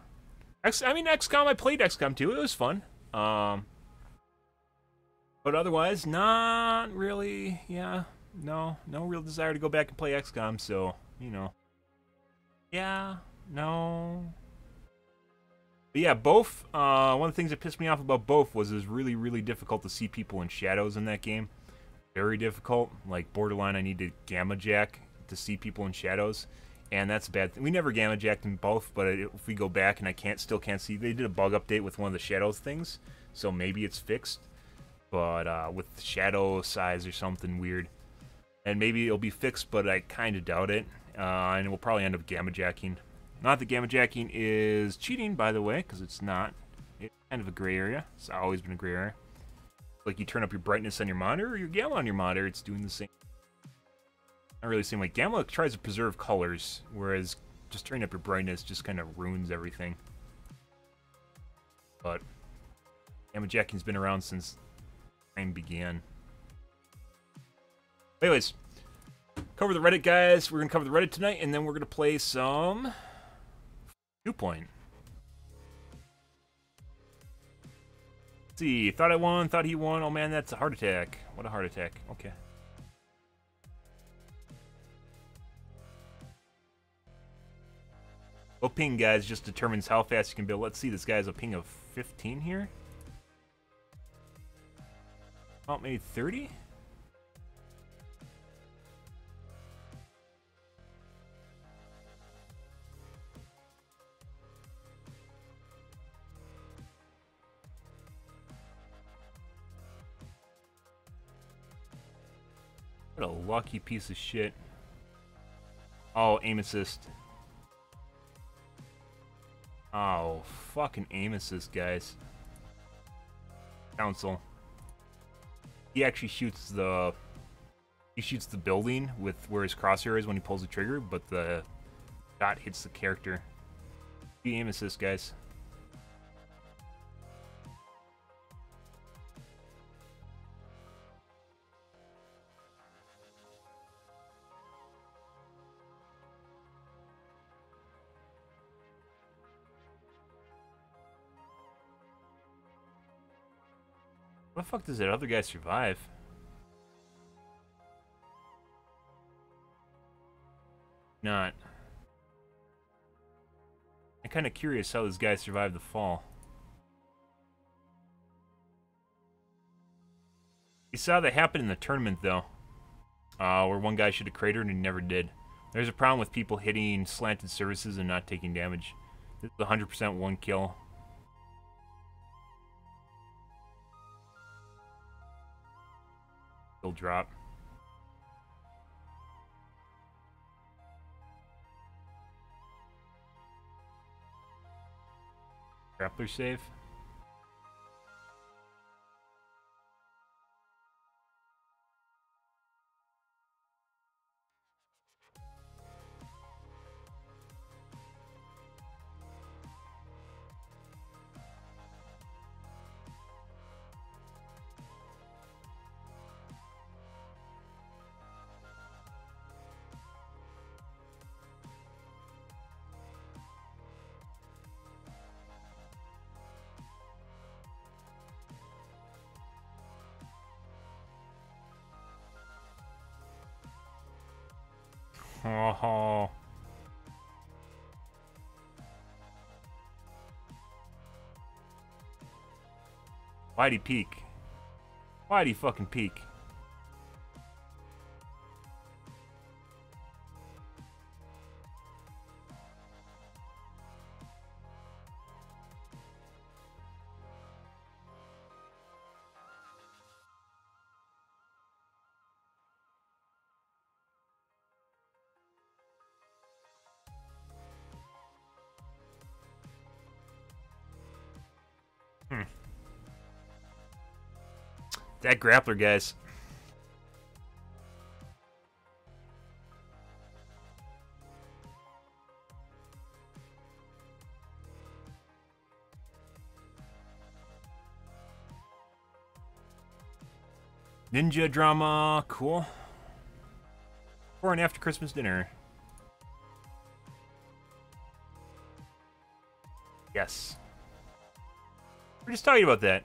XCOM. I played XCOM 2. It was fun. But otherwise, not really. Yeah. No real desire to go back and play XCOM, so, yeah, no. But yeah, both, one of the things that pissed me off about both was it was really, really difficult to see people in shadows in that game. Very difficult. Like, borderline, I need to gamma jack to see people in shadows, and that's a bad thing. We never gamma jacked in both, but if we go back and I still can't see, they did a bug update with one of the shadows things, so maybe it's fixed, but with shadow size or something weird. And maybe it'll be fixed, but I kind of doubt it. And we'll probably end up gamma jacking. Not that gamma jacking is cheating, by the way, because it's not. It's kind of a gray area. It's always been a gray area. Like you turn up your brightness on your monitor or your gamma on your monitor, it's doing the same. Not really the same. Like gamma tries to preserve colors, whereas just turning up your brightness just kind of ruins everything. But gamma jacking's been around since time began. Anyways, cover the Reddit, guys. We're going to cover the Reddit tonight, and then we're going to play some 2 Point. Let's see. Thought I won. Thought he won. Oh, man, that's a heart attack. What a heart attack. Okay. Well, ping, guys, just determines how fast you can build. Let's see. This guy has a ping of 15 here. Oh, maybe 30? What a lucky piece of shit. Oh, aim assist. Oh, fucking aim assist, guys. Council. He actually shoots the building with where his crosshair is when he pulls the trigger, but the shot hits the character. Aim assist, guys. How the fuck does that other guy survive? Not. kind of curious how this guy survived the fall. We saw that happen in the tournament, though, where one guy should have cratered and he never did. There's a problem with people hitting slanted surfaces and not taking damage. This is 100% one kill. Still drop. Grappler save. Oh. Why'd he peek? Why'd he fucking peek? That grappler, guys. Ninja drama, cool. Before and after Christmas dinner. Yes. We're just talking about that.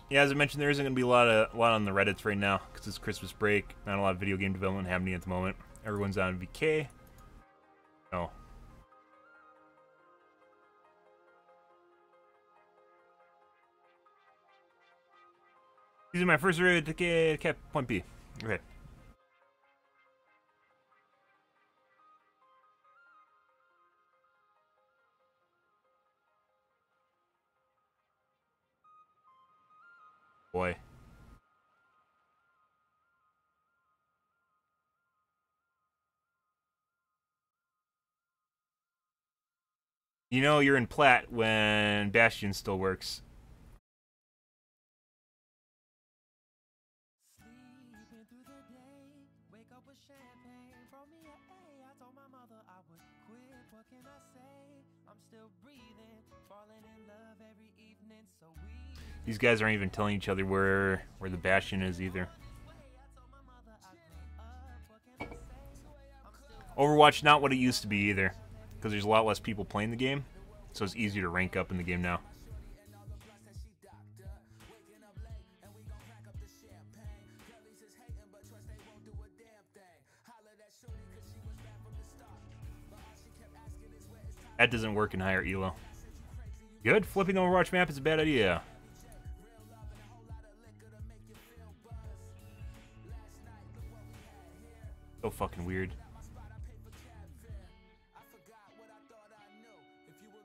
Yeah, as I mentioned, there isn't going to be a lot on the Reddits right now because it's Christmas break. Not a lot of video game development happening at the moment. Everyone's on VK. Oh. Using my first raid to cap point B. Okay. Boy. You know you're in plat when Bastion still works. These guys aren't even telling each other where the Bastion is either. Overwatch not what it used to be either, because there's a lot less people playing the game, so it's easier to rank up in the game now. That doesn't work in higher elo. Good? Flipping the Overwatch map is a bad idea. So fucking weird.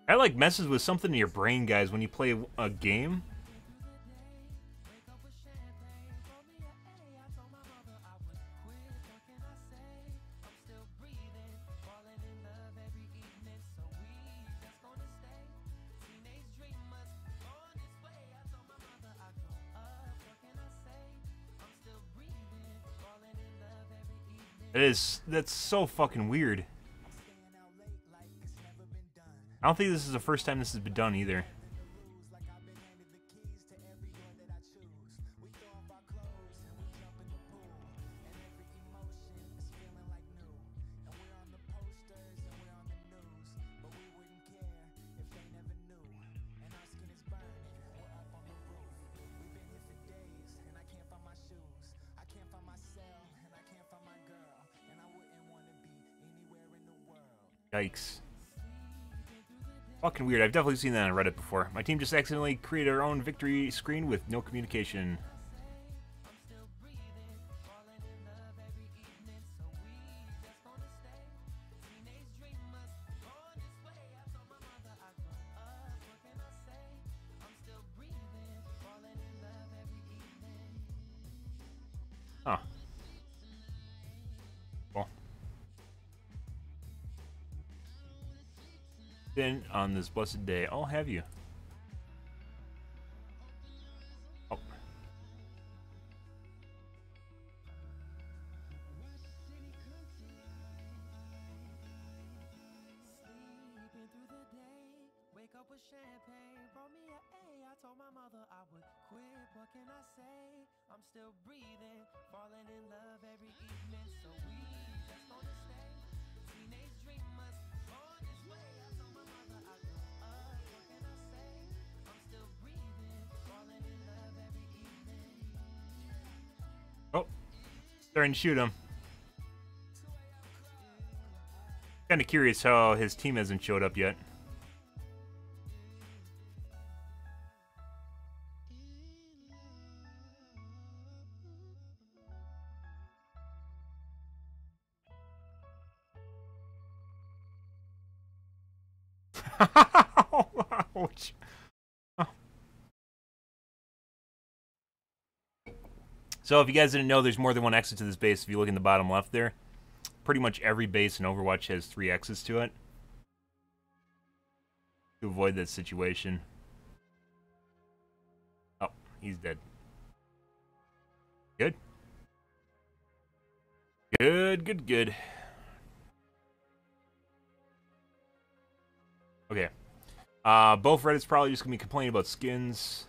That like messes with something in your brain, guys, when you play a game. That's so fucking weird. I don't think this is the first time this has been done either. Yikes. Fucking weird. I've definitely seen that on Reddit before. My team just accidentally created our own victory screen with no communication. Huh. Cool. Then, on this blessed day, I'll have you. Oh. I'm still breathing, falling in love every evening, so we just gonna stay. Teenage dreamers, born this way. I told my mother I grew up, what can I say? I'm still breathing, falling in love every evening. Oh, starting to shoot him. Kind of curious how his team hasn't showed up yet. Ouch. So if you guys didn't know, there's more than one exit to this base. If you look in the bottom left there, pretty much every base in Overwatch has 3 exits to it. To avoid that situation. Oh, he's dead. Good. Good. Okay. Both Reddit's probably just going to be complaining about skins.